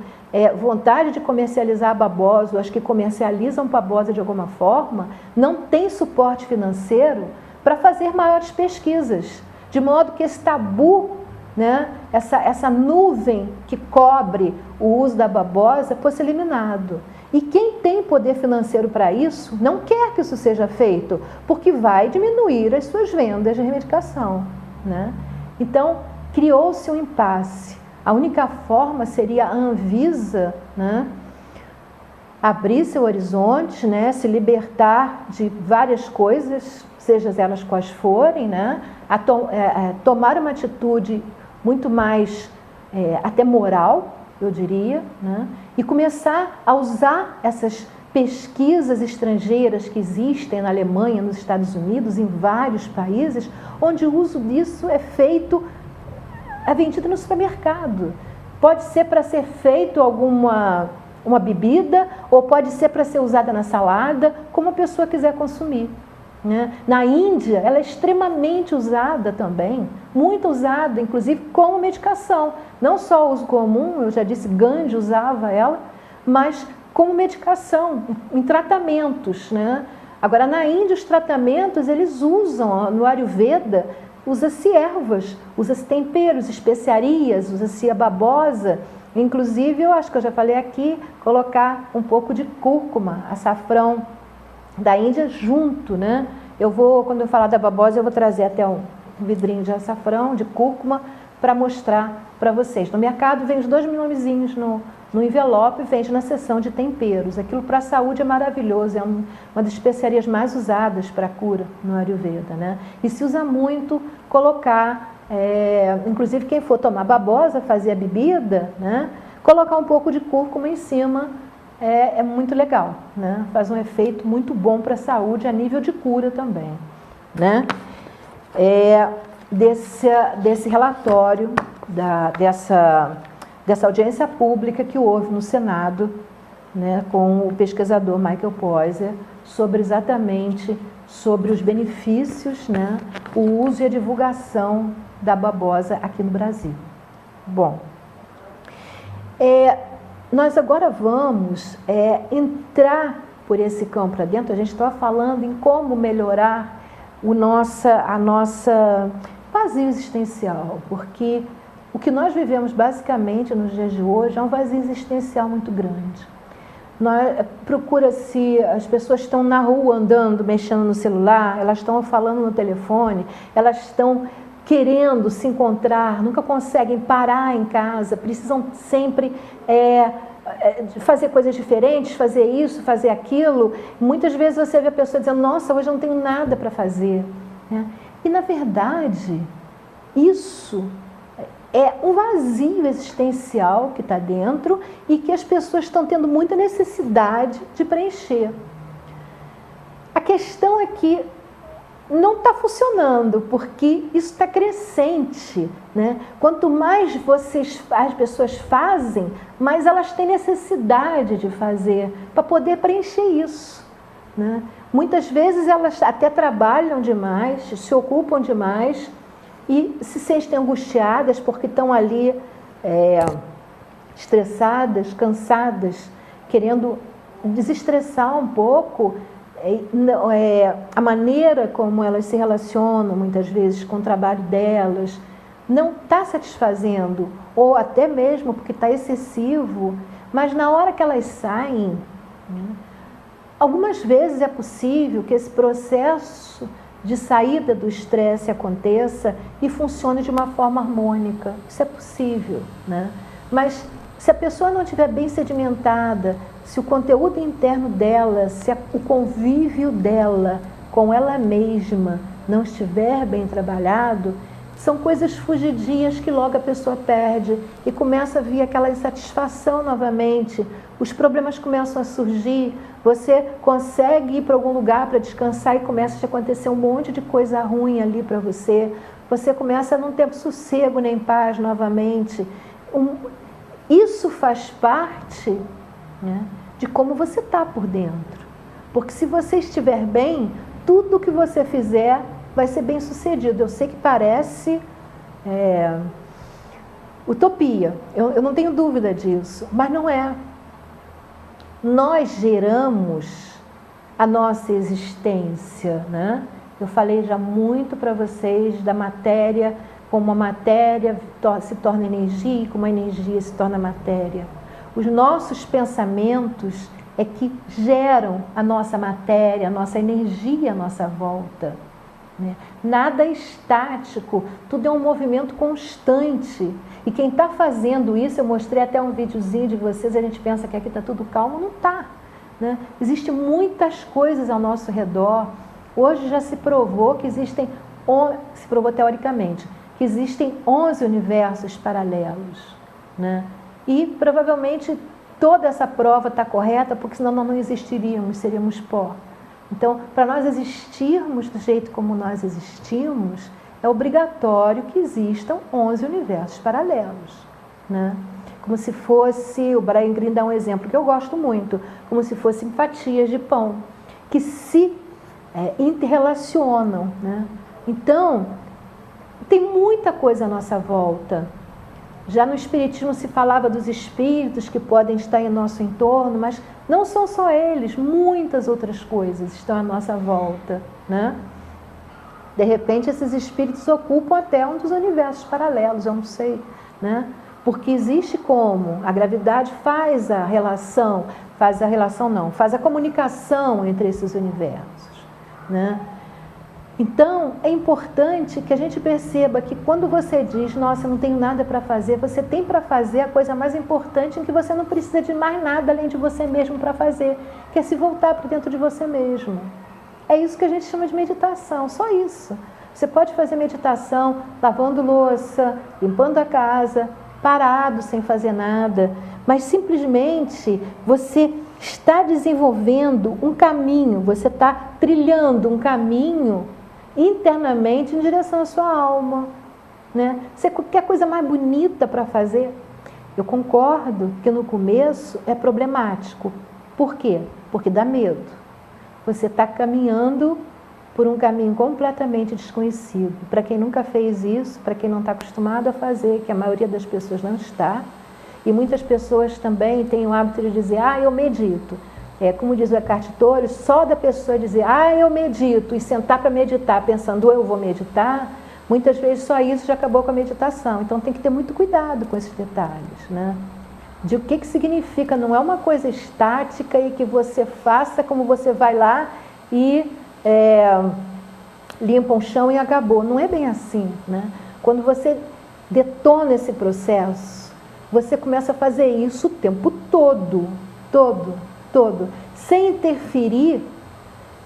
vontade de comercializar a babosa, ou as que comercializam babosa de alguma forma, não têm suporte financeiro para fazer maiores pesquisas, de modo que esse tabu, né, essa nuvem que cobre o uso da babosa fosse eliminado. E quem tem poder financeiro para isso não quer que isso seja feito, porque vai diminuir as suas vendas de medicação, né? Então, criou-se um impasse. A única forma seria a Anvisa, né, abrir seu horizonte, né, se libertar de várias coisas, seja elas quais forem, né, tomar uma atitude muito mais até moral, eu diria, né, e começar a usar essas pesquisas estrangeiras que existem na Alemanha, nos Estados Unidos, em vários países, onde o uso disso é feito, é vendido no supermercado. Pode ser para ser feito uma bebida, ou pode ser para ser usada na salada, como a pessoa quiser consumir, né? Na Índia, ela é extremamente usada também, muito usada, inclusive como medicação. Não só o uso comum, eu já disse, Gandhi usava ela, mas como medicação, em tratamentos, né? Agora, na Índia, os tratamentos, eles usam, no Ayurveda, usa-se ervas, usa-se temperos, especiarias, usa-se a babosa. Inclusive, eu acho que eu já falei aqui, colocar um pouco de cúrcuma, açafrão da Índia junto, né? Quando eu falar da babosa, eu vou trazer até um vidrinho de açafrão, de cúrcuma, para mostrar para vocês. No mercado, vem os 2 nomezinhos no envelope, vende na seção de temperos. Aquilo para a saúde é maravilhoso, é uma das especiarias mais usadas para a cura no Ayurveda, né? E se usa muito colocar, inclusive quem for tomar babosa, fazer a bebida, né? Colocar um pouco de cúrcuma em cima é muito legal, né? Faz um efeito muito bom para a saúde a nível de cura também, né? Desse relatório, dessa audiência pública que houve no Senado, né, com o pesquisador Michael Poyser, sobre os benefícios, né, o uso e a divulgação da babosa aqui no Brasil. Bom, nós agora vamos entrar por esse campo para dentro. A gente estava falando em como melhorar a nossa vazio existencial, porque o que nós vivemos basicamente nos dias de hoje é um vazio existencial muito grande. Procura-se, as pessoas estão na rua andando, mexendo no celular, elas estão falando no telefone, elas estão querendo se encontrar, nunca conseguem parar em casa, precisam sempre fazer coisas diferentes, fazer isso, fazer aquilo. Muitas vezes você vê a pessoa dizendo, nossa, hoje eu não tenho nada para fazer, né? E na verdade, isso é um vazio existencial que está dentro e que as pessoas estão tendo muita necessidade de preencher. A questão é que não está funcionando, porque isso está crescente, né? Quanto mais as pessoas fazem, mais elas têm necessidade de fazer para poder preencher isso, né? Muitas vezes elas até trabalham demais, se ocupam demais e se sentem angustiadas porque estão ali estressadas, cansadas, querendo desestressar um pouco. A maneira como elas se relacionam muitas vezes com o trabalho delas não está satisfazendo, ou até mesmo porque está excessivo, mas na hora que elas saem, né, algumas vezes é possível que esse processo de saída do estresse aconteça e funcione de uma forma harmônica. Isso é possível, né? Mas se a pessoa não estiver bem sedimentada, se o conteúdo interno dela, se o convívio dela com ela mesma não estiver bem trabalhado, são coisas fugidias que logo a pessoa perde e começa a vir aquela insatisfação novamente, os problemas começam a surgir, você consegue ir para algum lugar para descansar e começa a acontecer um monte de coisa ruim ali para você, você começa a não ter sossego nem paz novamente. Isso faz parte, né, de como você está por dentro. Porque se você estiver bem, tudo que você fizer vai ser bem sucedido. Eu sei que parece utopia, eu não tenho dúvida disso, mas não é. Nós geramos a nossa existência, né? Eu falei já muito para vocês da matéria, como a matéria se torna energia e como a energia se torna matéria. Os nossos pensamentos é que geram a nossa matéria, a nossa energia à nossa volta, né? Nada é estático, tudo é um movimento constante. E quem está fazendo isso, eu mostrei até um videozinho de vocês, a gente pensa que aqui está tudo calmo, não está, né? Existem muitas coisas ao nosso redor. Hoje já se provou que se provou teoricamente, que existem 11 universos paralelos, né? E provavelmente toda essa prova está correta, porque senão nós não existiríamos, seríamos pó. Então, para nós existirmos do jeito como nós existimos, é obrigatório que existam 11 universos paralelos, né? Como se fosse, o Brian Greene dá um exemplo que eu gosto muito, como se fossem fatias de pão, que se interrelacionam, né? Então, tem muita coisa à nossa volta. Já no Espiritismo se falava dos espíritos que podem estar em nosso entorno, mas não são só eles, muitas outras coisas estão à nossa volta, né? De repente, esses espíritos ocupam até um dos universos paralelos, eu não sei, né? Porque existe como a gravidade faz a comunicação entre esses universos, né? Então, é importante que a gente perceba que quando você diz, nossa, eu não tenho nada para fazer, você tem para fazer a coisa mais importante em que você não precisa de mais nada além de você mesmo para fazer, que é se voltar para dentro de você mesmo. É isso que a gente chama de meditação, só isso. Você pode fazer meditação lavando louça, limpando a casa, parado, sem fazer nada, mas simplesmente você está desenvolvendo um caminho, você está trilhando um caminho internamente em direção à sua alma, né? Você quer coisa mais bonita para fazer? Eu concordo que no começo é problemático. Por quê? Porque dá medo. Você está caminhando por um caminho completamente desconhecido. Para quem nunca fez isso, para quem não está acostumado a fazer, que a maioria das pessoas não está, e muitas pessoas também têm o hábito de dizer, eu medito. Como diz o Eckhart Tolle, só da pessoa dizer, eu medito, e sentar para meditar pensando, eu vou meditar, muitas vezes só isso já acabou com a meditação. Então tem que ter muito cuidado com esses detalhes, né? De o que significa, não é uma coisa estática e que você faça como você vai lá e limpa um chão e acabou. Não é bem assim, né? Quando você detona esse processo, você começa a fazer isso o tempo todo, sem interferir,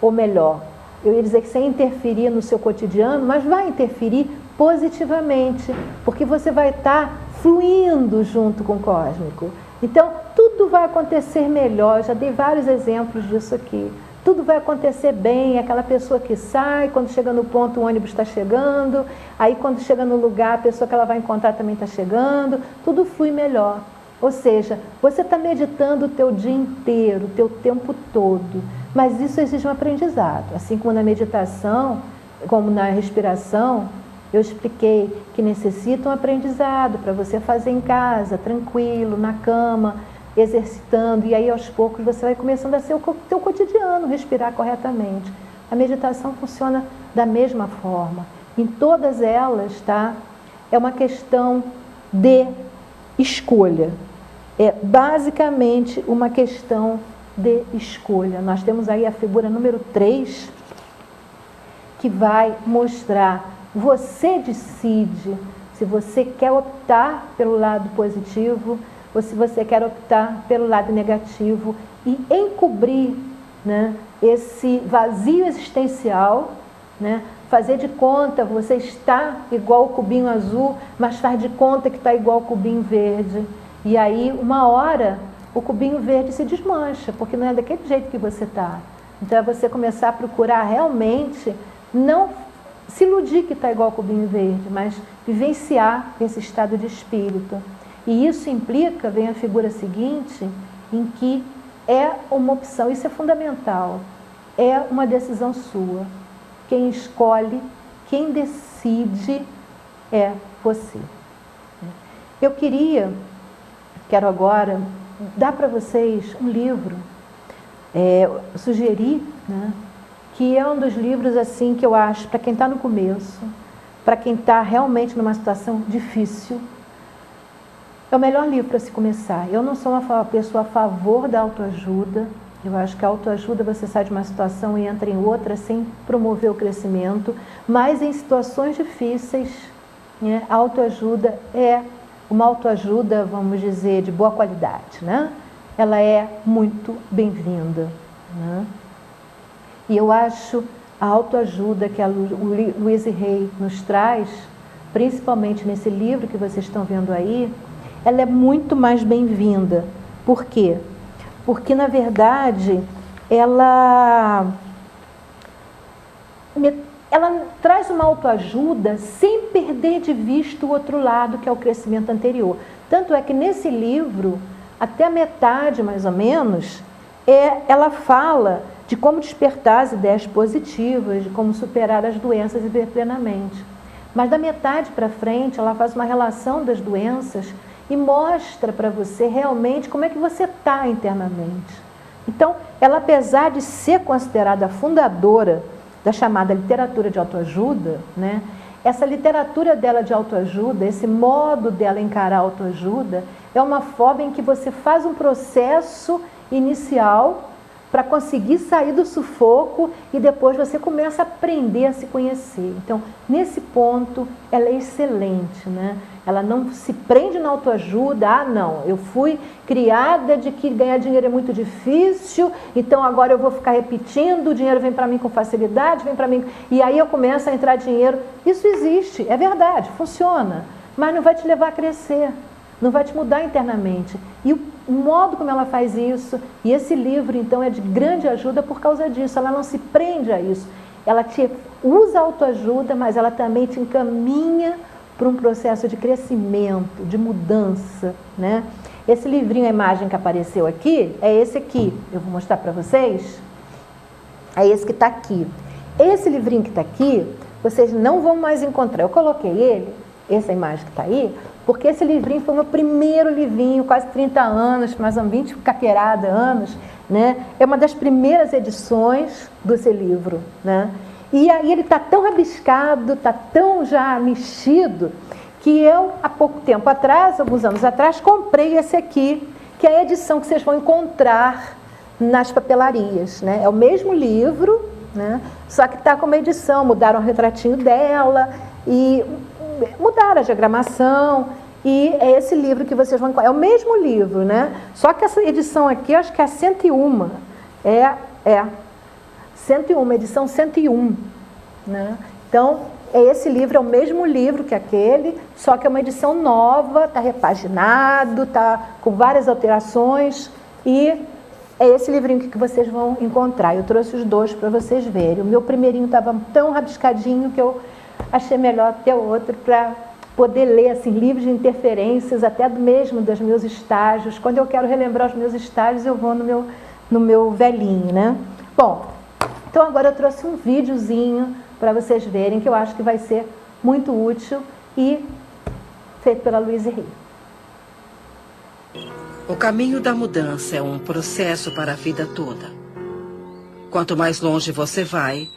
ou melhor, eu ia dizer que sem interferir no seu cotidiano, mas vai interferir positivamente, porque você vai estar fluindo junto com o cósmico. Então, tudo vai acontecer melhor, eu já dei vários exemplos disso aqui. Tudo vai acontecer bem, aquela pessoa que sai, quando chega no ponto o ônibus está chegando, aí quando chega no lugar a pessoa que ela vai encontrar também está chegando, tudo flui melhor. Ou seja, você está meditando o teu dia inteiro, o teu tempo todo, mas isso exige um aprendizado. Assim como na meditação, como na respiração, eu expliquei que necessita um aprendizado para você fazer em casa, tranquilo, na cama, exercitando, e aí aos poucos você vai começando a ser o teu cotidiano, respirar corretamente. A meditação funciona da mesma forma. Em todas elas, tá? É uma questão de escolha. É basicamente uma questão de escolha. Nós temos aí a figura número 3, que vai mostrar, você decide se você quer optar pelo lado positivo ou se você quer optar pelo lado negativo e encobrir, né, esse vazio existencial, né, fazer de conta, você está igual o cubinho azul, mas faz de conta que está igual o cubinho verde. E aí, uma hora, o cubinho verde se desmancha, porque não é daquele jeito que você está. Então, é você começar a procurar realmente, não se iludir que está igual ao cubinho verde, mas vivenciar esse estado de espírito. E isso implica, vem a figura seguinte, em que é uma opção, isso é fundamental, é uma decisão sua. Quem escolhe, quem decide é você. Eu quero agora dar para vocês um livro, sugerir, né, que é um dos livros assim que eu acho, para quem está no começo, para quem está realmente numa situação difícil, é o melhor livro para se começar. Eu não sou uma pessoa a favor da autoajuda. Eu acho que a autoajuda você sai de uma situação e entra em outra sem promover o crescimento. Mas em situações difíceis, né, a autoajuda é uma autoajuda, vamos dizer, de boa qualidade, né? Ela é muito bem-vinda, né? E eu acho a autoajuda que a Louise Hay nos traz, principalmente nesse livro que vocês estão vendo aí, ela é muito mais bem-vinda. Por quê? Porque, na verdade, ela traz uma autoajuda sem perder de vista o outro lado, que é o crescimento anterior. Tanto é que nesse livro, até a metade, mais ou menos, ela fala de como despertar as ideias positivas, de como superar as doenças e viver plenamente. Mas da metade para frente, ela faz uma relação das doenças e mostra para você realmente como é que você está internamente. Então, ela, apesar de ser considerada a fundadora da chamada literatura de autoajuda, né, essa literatura dela de autoajuda, esse modo dela encarar a autoajuda, é uma forma em que você faz um processo inicial para conseguir sair do sufoco e depois você começa a aprender a se conhecer. Então, nesse ponto, ela é excelente, né? Ela não se prende na autoajuda. Ah, não, eu fui criada de que ganhar dinheiro é muito difícil, então agora eu vou ficar repetindo, o dinheiro vem para mim com facilidade, vem para mim, e aí eu começo a entrar dinheiro. Isso existe, é verdade, funciona, mas não vai te levar a crescer, não vai te mudar internamente. E o modo como ela faz isso, e esse livro, então, é de grande ajuda por causa disso. Ela não se prende a isso. Ela te usa a autoajuda, mas ela também te encaminha para um processo de crescimento, de mudança, né? Esse livrinho, a imagem que apareceu aqui, é esse aqui. Eu vou mostrar para vocês. É esse que está aqui. Esse livrinho que está aqui, vocês não vão mais encontrar. Eu coloquei ele, essa imagem que está aí, porque esse livrinho foi o meu primeiro livrinho, quase 30 anos, mais ou menos 20 caquerada anos, né? É uma das primeiras edições desse livro, né? E aí ele está tão rabiscado, está tão já mexido, que eu, há pouco tempo atrás, alguns anos atrás, comprei esse aqui, que é a edição que vocês vão encontrar nas papelarias, né? É o mesmo livro, né? Só que está com uma edição, mudaram o retratinho dela e mudaram a diagramação, e é esse livro que vocês vão encontrar. É o mesmo livro, né? Só que essa edição aqui, eu acho que é a 101. É 101, edição 101. Né? Então, esse livro é o mesmo livro que aquele, só que é uma edição nova, está repaginado, está com várias alterações, e é esse livrinho que vocês vão encontrar. Eu trouxe os dois para vocês verem. O meu primeirinho estava tão rabiscadinho que eu achei melhor ter outro para poder ler assim, livros de interferências, até mesmo dos meus estágios. Quando eu quero relembrar os meus estágios, eu vou no meu velhinho, né? Bom, então agora eu trouxe um videozinho para vocês verem, que eu acho que vai ser muito útil e feito pela Louise Hay. O caminho da mudança é um processo para a vida toda. Quanto mais longe você vai,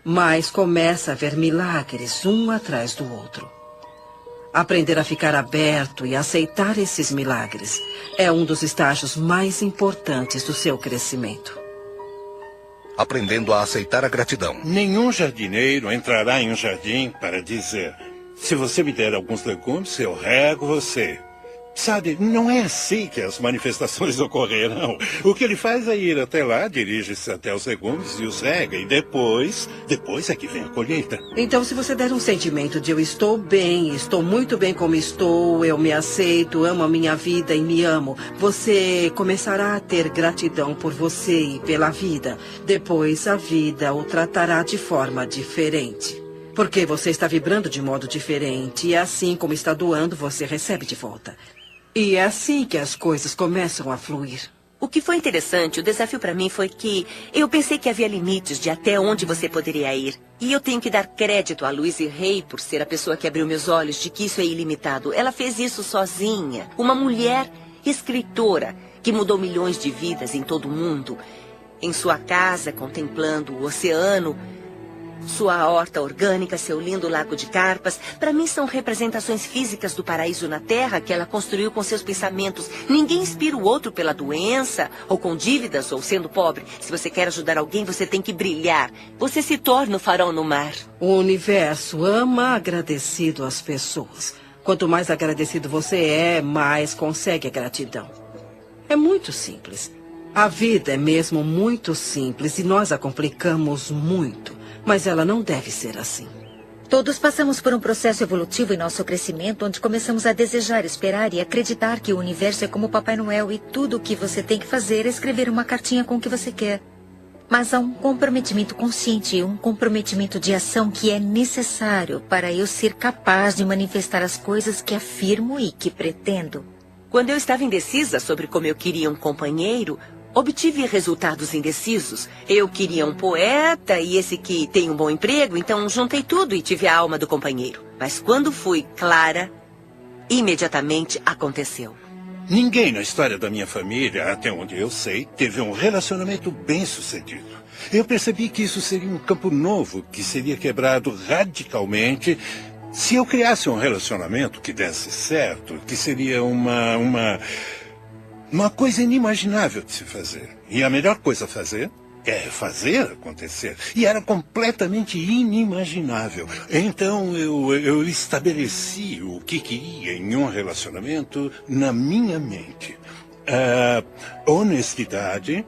mais começa a ver milagres um atrás do outro. Aprender a ficar aberto e aceitar esses milagres é um dos estágios mais importantes do seu crescimento. Aprendendo a aceitar a gratidão. Nenhum jardineiro entrará em um jardim para dizer: se você me der alguns legumes, eu rego você. Sabe, não é assim que as manifestações ocorrerão. O que ele faz é ir até lá, dirige-se até os legumes e os rega. E depois é que vem a colheita. Então, se você der um sentimento de eu estou bem, estou muito bem como estou, eu me aceito, amo a minha vida e me amo, você começará a ter gratidão por você e pela vida. Depois, a vida o tratará de forma diferente. Porque você está vibrando de modo diferente e assim como está doando, você recebe de volta. E é assim que as coisas começam a fluir. O que foi interessante, o desafio para mim foi que eu pensei que havia limites de até onde você poderia ir. E eu tenho que dar crédito a Louise Hay por ser a pessoa que abriu meus olhos de que isso é ilimitado. Ela fez isso sozinha. Uma mulher escritora que mudou milhões de vidas em todo o mundo. Em sua casa, contemplando o oceano, sua horta orgânica, seu lindo lago de carpas, para mim são representações físicas do paraíso na Terra que ela construiu com seus pensamentos. Ninguém inspira o outro pela doença, ou com dívidas, ou sendo pobre. Se você quer ajudar alguém, você tem que brilhar. Você se torna o farol no mar. O universo ama agradecido às pessoas. Quanto mais agradecido você é, mais consegue a gratidão. É muito simples. A vida é mesmo muito simples e nós a complicamos muito. Mas ela não deve ser assim. Todos passamos por um processo evolutivo em nosso crescimento, onde começamos a desejar, esperar e acreditar que o universo é como Papai Noel e tudo o que você tem que fazer é escrever uma cartinha com o que você quer. Mas há um comprometimento consciente e um comprometimento de ação que é necessário para eu ser capaz de manifestar as coisas que afirmo e que pretendo. Quando eu estava indecisa sobre como eu queria um companheiro, obtive resultados indecisos. Eu queria um poeta e esse que tem um bom emprego, então juntei tudo e tive a alma do companheiro. Mas quando fui clara, imediatamente aconteceu. Ninguém na história da minha família, até onde eu sei, teve um relacionamento bem-sucedido. Eu percebi que isso seria um campo novo, que seria quebrado radicalmente se eu criasse um relacionamento que desse certo, que seria uma Uma coisa inimaginável de se fazer. E a melhor coisa a fazer é fazer acontecer. E era completamente inimaginável. Então eu estabeleci o que queria em um relacionamento na minha mente. Honestidade,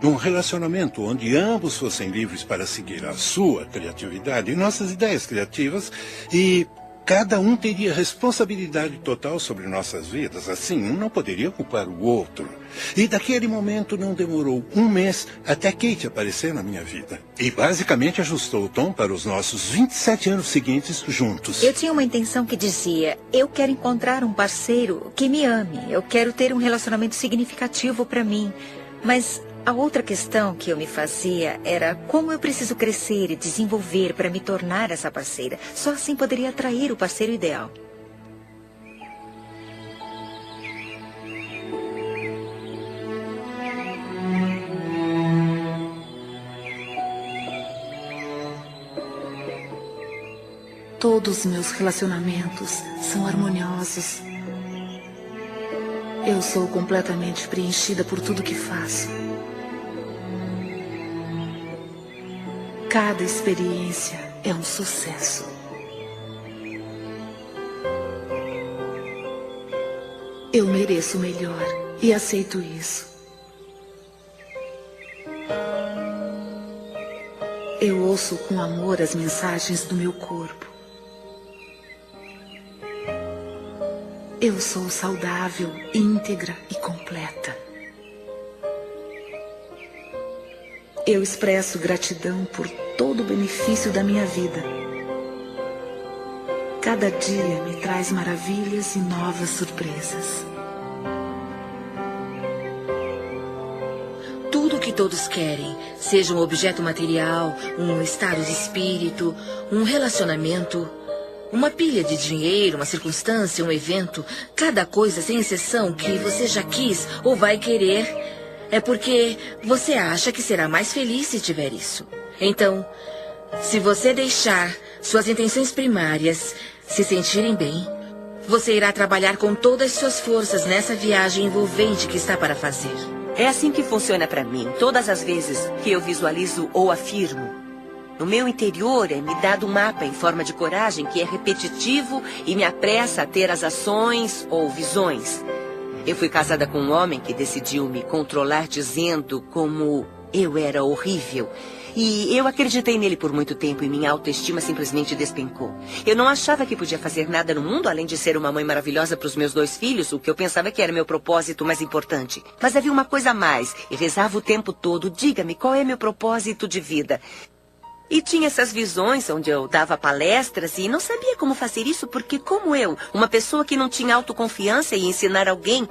um relacionamento onde ambos fossem livres para seguir a sua criatividade e nossas ideias criativas, e cada um teria responsabilidade total sobre nossas vidas. Assim, um não poderia culpar o outro. E daquele momento não demorou um mês até Kate aparecer na minha vida. E basicamente ajustou o tom para os nossos 27 anos seguintes juntos. Eu tinha uma intenção que dizia: eu quero encontrar um parceiro que me ame. Eu quero ter um relacionamento significativo para mim. Mas a outra questão que eu me fazia era como eu preciso crescer e desenvolver para me tornar essa parceira. Só assim poderia atrair o parceiro ideal. Todos os meus relacionamentos são harmoniosos. Eu sou completamente preenchida por tudo que faço. Cada experiência é um sucesso. Eu mereço o melhor e aceito isso. Eu ouço com amor as mensagens do meu corpo. Eu sou saudável, íntegra e completa. Eu expresso gratidão por todo o benefício da minha vida. Cada dia me traz maravilhas e novas surpresas. Tudo o que todos querem, seja um objeto material, um estado de espírito, um relacionamento, uma pilha de dinheiro, uma circunstância, um evento, cada coisa sem exceção que você já quis ou vai querer, é porque você acha que será mais feliz se tiver isso. Então, se você deixar suas intenções primárias se sentirem bem, você irá trabalhar com todas as suas forças nessa viagem envolvente que está para fazer. É assim que funciona para mim. Todas as vezes que eu visualizo ou afirmo, no meu interior é me dado um mapa em forma de coragem que é repetitivo e me apressa a ter as ações ou visões. Eu fui casada com um homem que decidiu me controlar dizendo como eu era horrível. E eu acreditei nele por muito tempo e minha autoestima simplesmente despencou. Eu não achava que podia fazer nada no mundo além de ser uma mãe maravilhosa para os meus 2 filhos, o que eu pensava que era meu propósito mais importante. Mas havia uma coisa a mais e rezava o tempo todo: diga-me, qual é meu propósito de vida? E tinha essas visões onde eu dava palestras e não sabia como fazer isso porque, como eu, uma pessoa que não tinha autoconfiança, ia ensinar alguém.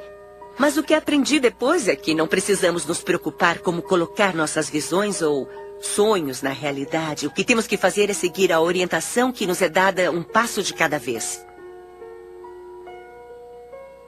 Mas o que aprendi depois é que não precisamos nos preocupar como colocar nossas visões ou sonhos na realidade. O que temos que fazer é seguir a orientação que nos é dada um passo de cada vez.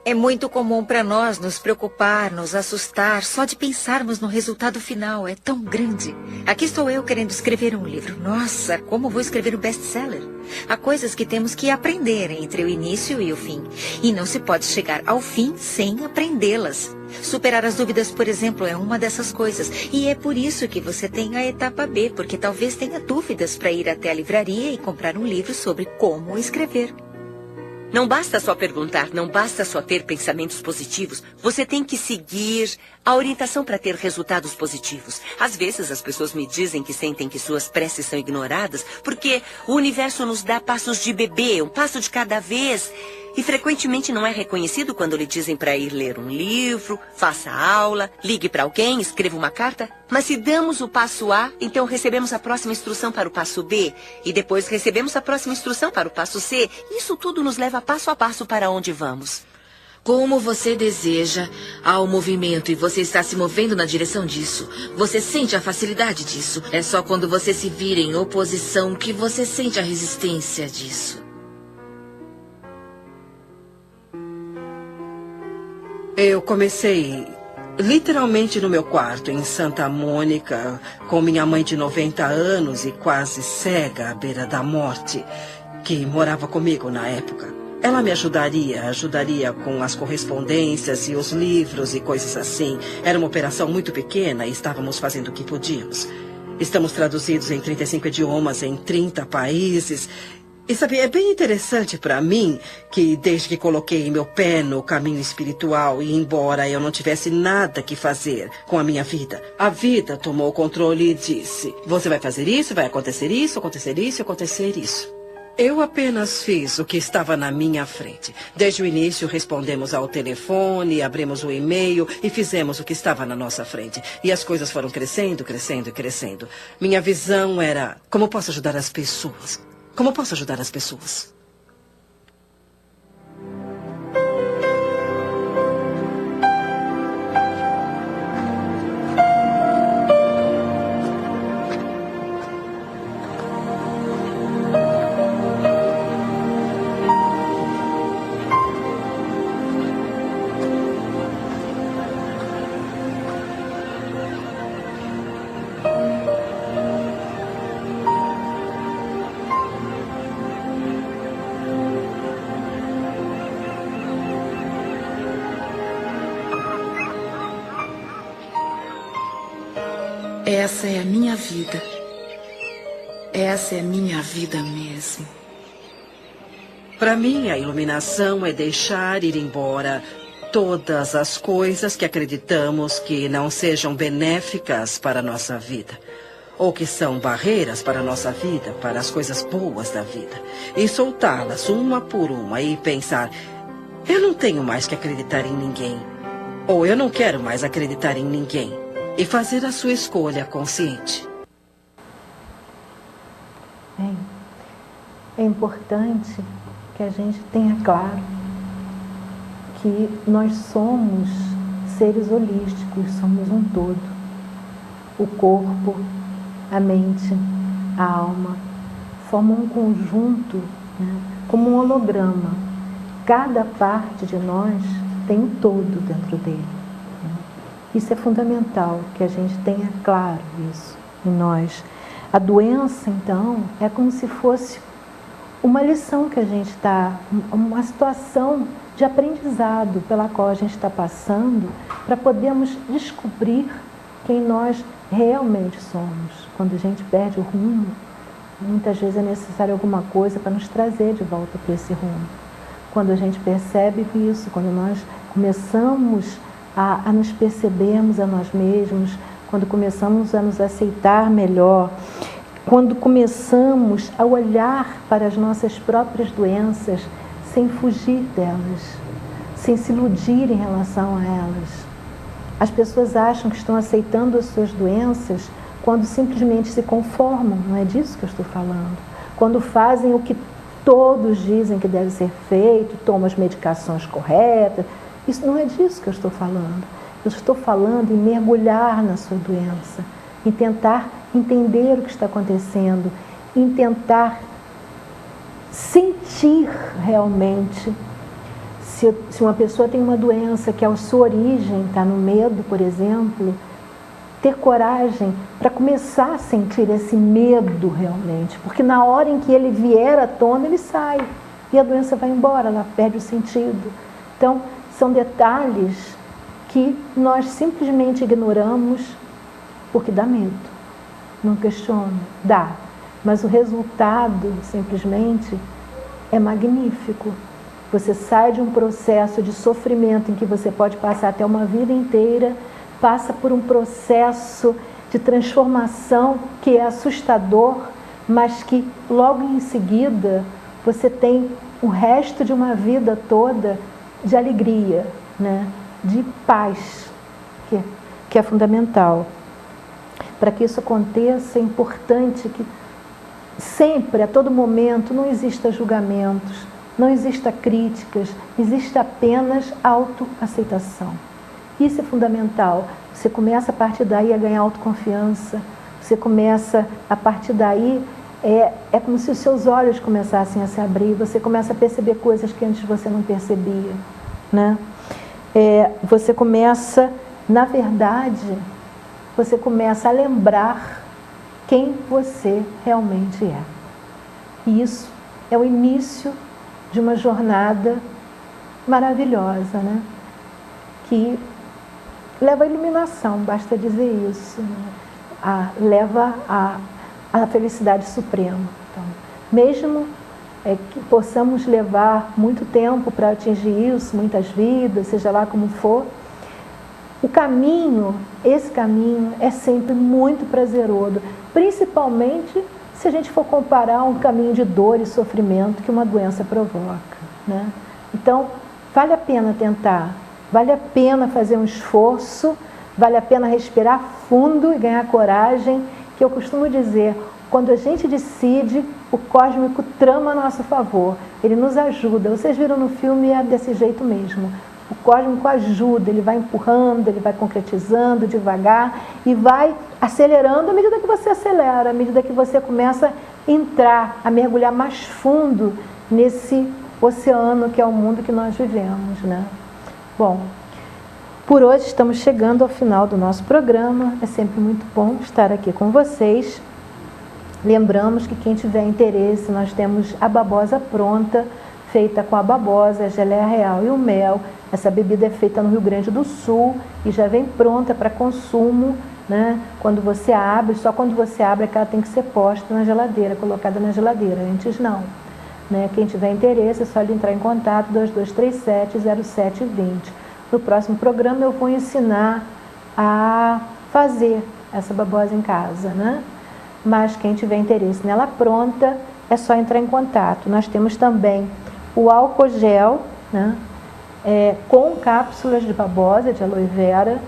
É muito comum para nós nos preocupar, nos assustar, só de pensarmos no resultado final. É tão grande. Aqui estou eu querendo escrever um livro. Nossa, como vou escrever um best-seller? Há coisas que temos que aprender entre o início e o fim. E não se pode chegar ao fim sem aprendê-las. Superar as dúvidas, por exemplo, é uma dessas coisas. E é por isso que você tem a etapa B, porque talvez tenha dúvidas para ir até a livraria e comprar um livro sobre como escrever. Não basta só perguntar, não basta só ter pensamentos positivos. Você tem que seguir a orientação para ter resultados positivos. Às vezes as pessoas me dizem que sentem que suas preces são ignoradas porque o universo nos dá passos de bebê, um passo de cada vez. E frequentemente não é reconhecido quando lhe dizem para ir ler um livro, faça aula, ligue para alguém, escreva uma carta. Mas se damos o passo A, então recebemos a próxima instrução para o passo B. E depois recebemos a próxima instrução para o passo C. Isso tudo nos leva passo a passo para onde vamos. Como você deseja, há um movimento e você está se movendo na direção disso. Você sente a facilidade disso. É só quando você se vira em oposição que você sente a resistência disso. Eu comecei literalmente no meu quarto, em Santa Mônica, com minha mãe de 90 anos e quase cega à beira da morte, que morava comigo na época. Ela me ajudaria com as correspondências e os livros e coisas assim. Era uma operação muito pequena e estávamos fazendo o que podíamos. Estamos traduzidos em 35 idiomas, em 30 países. E sabe, é bem interessante para mim que desde que coloquei meu pé no caminho espiritual e embora eu não tivesse nada que fazer com a minha vida, a vida tomou o controle e disse: você vai fazer isso, vai acontecer isso, acontecer isso, acontecer isso. Eu apenas fiz o que estava na minha frente. Desde o início, respondemos ao telefone, abrimos o e-mail e fizemos o que estava na nossa frente. E as coisas foram crescendo, crescendo e crescendo. Minha visão era: como posso ajudar as pessoas? Como posso ajudar as pessoas? Essa é a minha vida. Essa é a minha vida mesmo. Para mim, a iluminação é deixar ir embora todas as coisas que acreditamos que não sejam benéficas para a nossa vida, ou que são barreiras para a nossa vida, para as coisas boas da vida, e soltá-las uma por uma e pensar: eu não tenho mais que acreditar em ninguém, ou eu não quero mais acreditar em ninguém, e fazer a sua escolha consciente. Bem, é importante que a gente tenha claro que nós somos seres holísticos, somos um todo. O corpo, a mente, a alma formam um conjunto, né, como um holograma. Cada parte de nós tem um todo dentro dele. Isso é fundamental, que a gente tenha claro isso em nós. A doença, então, é como se fosse uma lição que a gente está, uma situação de aprendizado pela qual a gente está passando para podermos descobrir quem nós realmente somos. Quando a gente perde o rumo, muitas vezes é necessário alguma coisa para nos trazer de volta para esse rumo. Quando a gente percebe isso, quando nós começamos a nos percebermos a nós mesmos, quando começamos a nos aceitar melhor, quando começamos a olhar para as nossas próprias doenças sem fugir delas, sem se iludir em relação a elas. As pessoas acham que estão aceitando as suas doenças quando simplesmente se conformam, não é disso que eu estou falando. Quando fazem o que todos dizem que deve ser feito, tomam as medicações corretas. Isso não é disso que eu estou falando. Eu estou falando em mergulhar na sua doença, em tentar entender o que está acontecendo, em tentar sentir realmente se uma pessoa tem uma doença que a sua origem está no medo, por exemplo, ter coragem para começar a sentir esse medo realmente, porque na hora em que ele vier à tona, ele sai e a doença vai embora, ela perde o sentido. Então, são detalhes que nós simplesmente ignoramos porque dá medo. Não questiono, dá. Mas o resultado, simplesmente, é magnífico. Você sai de um processo de sofrimento em que você pode passar até uma vida inteira, passa por um processo de transformação que é assustador, mas que logo em seguida você tem o resto de uma vida toda de alegria, né? De paz, que é fundamental. Para que isso aconteça, é importante que sempre, a todo momento, não exista julgamentos, não exista críticas, existe apenas autoaceitação. Isso é fundamental. Você começa a partir daí a ganhar autoconfiança, você começa a partir daí, é como se os seus olhos começassem a se abrir, você começa a perceber coisas que antes você não percebia, né? Você começa, na verdade, você começa a lembrar quem você realmente é. E isso é o início de uma jornada maravilhosa, né? Que leva à iluminação, basta dizer isso, né? Leva à felicidade suprema. Então, mesmo que possamos levar muito tempo para atingir isso, muitas vidas, seja lá como for, o caminho, esse caminho é sempre muito prazeroso, principalmente se a gente for comparar um caminho de dor e sofrimento que uma doença provoca, né? Então, vale a pena tentar, vale a pena fazer um esforço, vale a pena respirar fundo e ganhar coragem, que eu costumo dizer, quando a gente decide, o cósmico trama a nosso favor, ele nos ajuda. Vocês viram no filme, é desse jeito mesmo. O cósmico ajuda, ele vai empurrando, ele vai concretizando devagar e vai acelerando à medida que você acelera, à medida que você começa a entrar, a mergulhar mais fundo nesse oceano que é o mundo que nós vivemos, né? Bom, por hoje estamos chegando ao final do nosso programa. É sempre muito bom estar aqui com vocês. Lembramos que quem tiver interesse, nós temos a babosa pronta, feita com a babosa, a geleia real e o mel. Essa bebida é feita no Rio Grande do Sul e já vem pronta para consumo, né? Quando você abre, só quando você abre é que ela tem que ser posta na geladeira, colocada na geladeira, antes não. Né? Quem tiver interesse é só entrar em contato, 2237-0720. No próximo programa eu vou ensinar a fazer essa babosa em casa, né? Mas quem tiver interesse nela pronta, é só entrar em contato. Nós temos também o álcool gel, né? Com cápsulas de babosa, de aloe vera,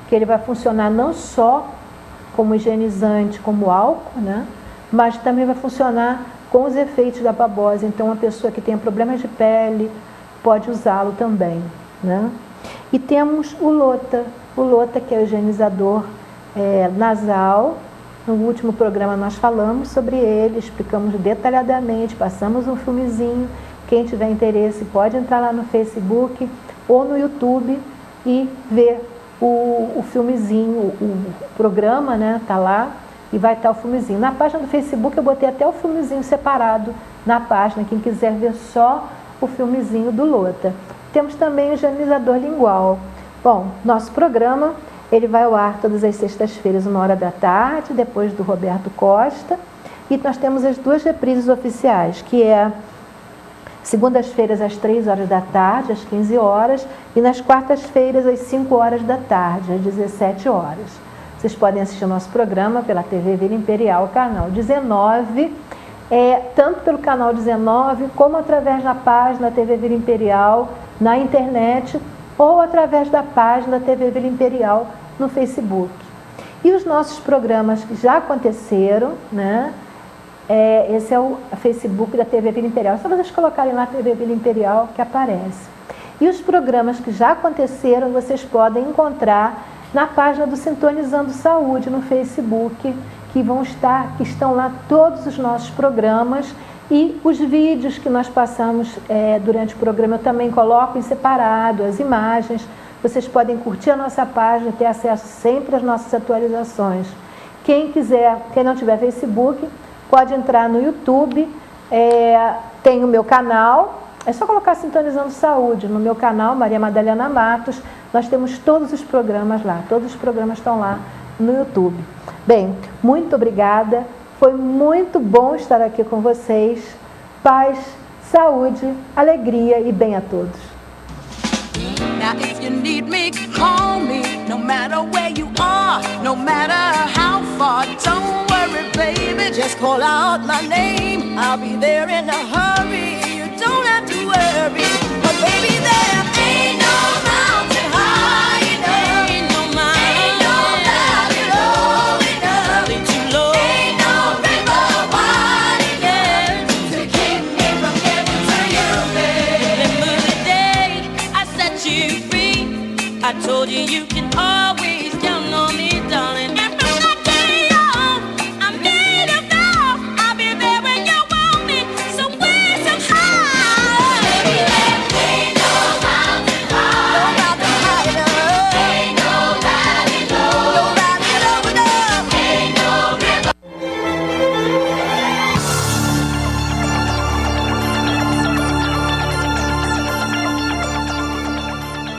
que ele vai funcionar não só como higienizante, como álcool, né? Mas também vai funcionar com os efeitos da babosa. Então, uma pessoa que tenha problemas de pele pode usá-lo também, né? E temos o Lota, que é o higienizador nasal. No último programa nós falamos sobre ele, explicamos detalhadamente, passamos um filmezinho. Quem tiver interesse pode entrar lá no Facebook ou no YouTube e ver o filmezinho, o programa, né? Tá lá e vai estar o filmezinho. Na página do Facebook eu botei até o filmezinho separado na página, quem quiser ver só o filmezinho do Lota. Temos também o higienizador lingual. Bom, nosso programa ele vai ao ar todas as sextas-feiras, 13h, depois do Roberto Costa. E nós temos as duas reprises oficiais, que é segundas-feiras às 15h, às 15 horas, e nas quartas-feiras às 5 horas da tarde, às 17 horas. Vocês podem assistir o nosso programa pela TV Vila Imperial, canal 19, tanto pelo canal 19, como através da página TV Vila Imperial na internet, ou através da página TV Vila Imperial no Facebook. E os nossos programas que já aconteceram, né? Esse é o Facebook da TV Vila Imperial. Só vocês colocarem lá TV Vila Imperial que aparece. E os programas que já aconteceram vocês podem encontrar na página do Sintonizando Saúde no Facebook, que estão lá todos os nossos programas e os vídeos que nós passamos durante o programa eu também coloco em separado, as imagens. Vocês podem curtir a nossa página e ter acesso sempre às nossas atualizações. Quem não tiver Facebook, pode entrar no YouTube, tem o meu canal, é só colocar Sintonizando Saúde. No meu canal, Maria Madalena Matos, nós temos todos os programas lá, todos os programas estão lá no YouTube. Bem, muito obrigada, foi muito bom estar aqui com vocês. Paz, saúde, alegria e bem a todos. Now if you need me, call me. No matter where you are, no matter how far. Don't worry, baby, just call out my name. I'll be there in a hurry. You don't have to worry. But baby, there ain't no mountain high enough. Ain't no valley low enough. Too low. Ain't no river wide enough to keep me from getting to you, baby. Remember the day I set you free. I told you you can always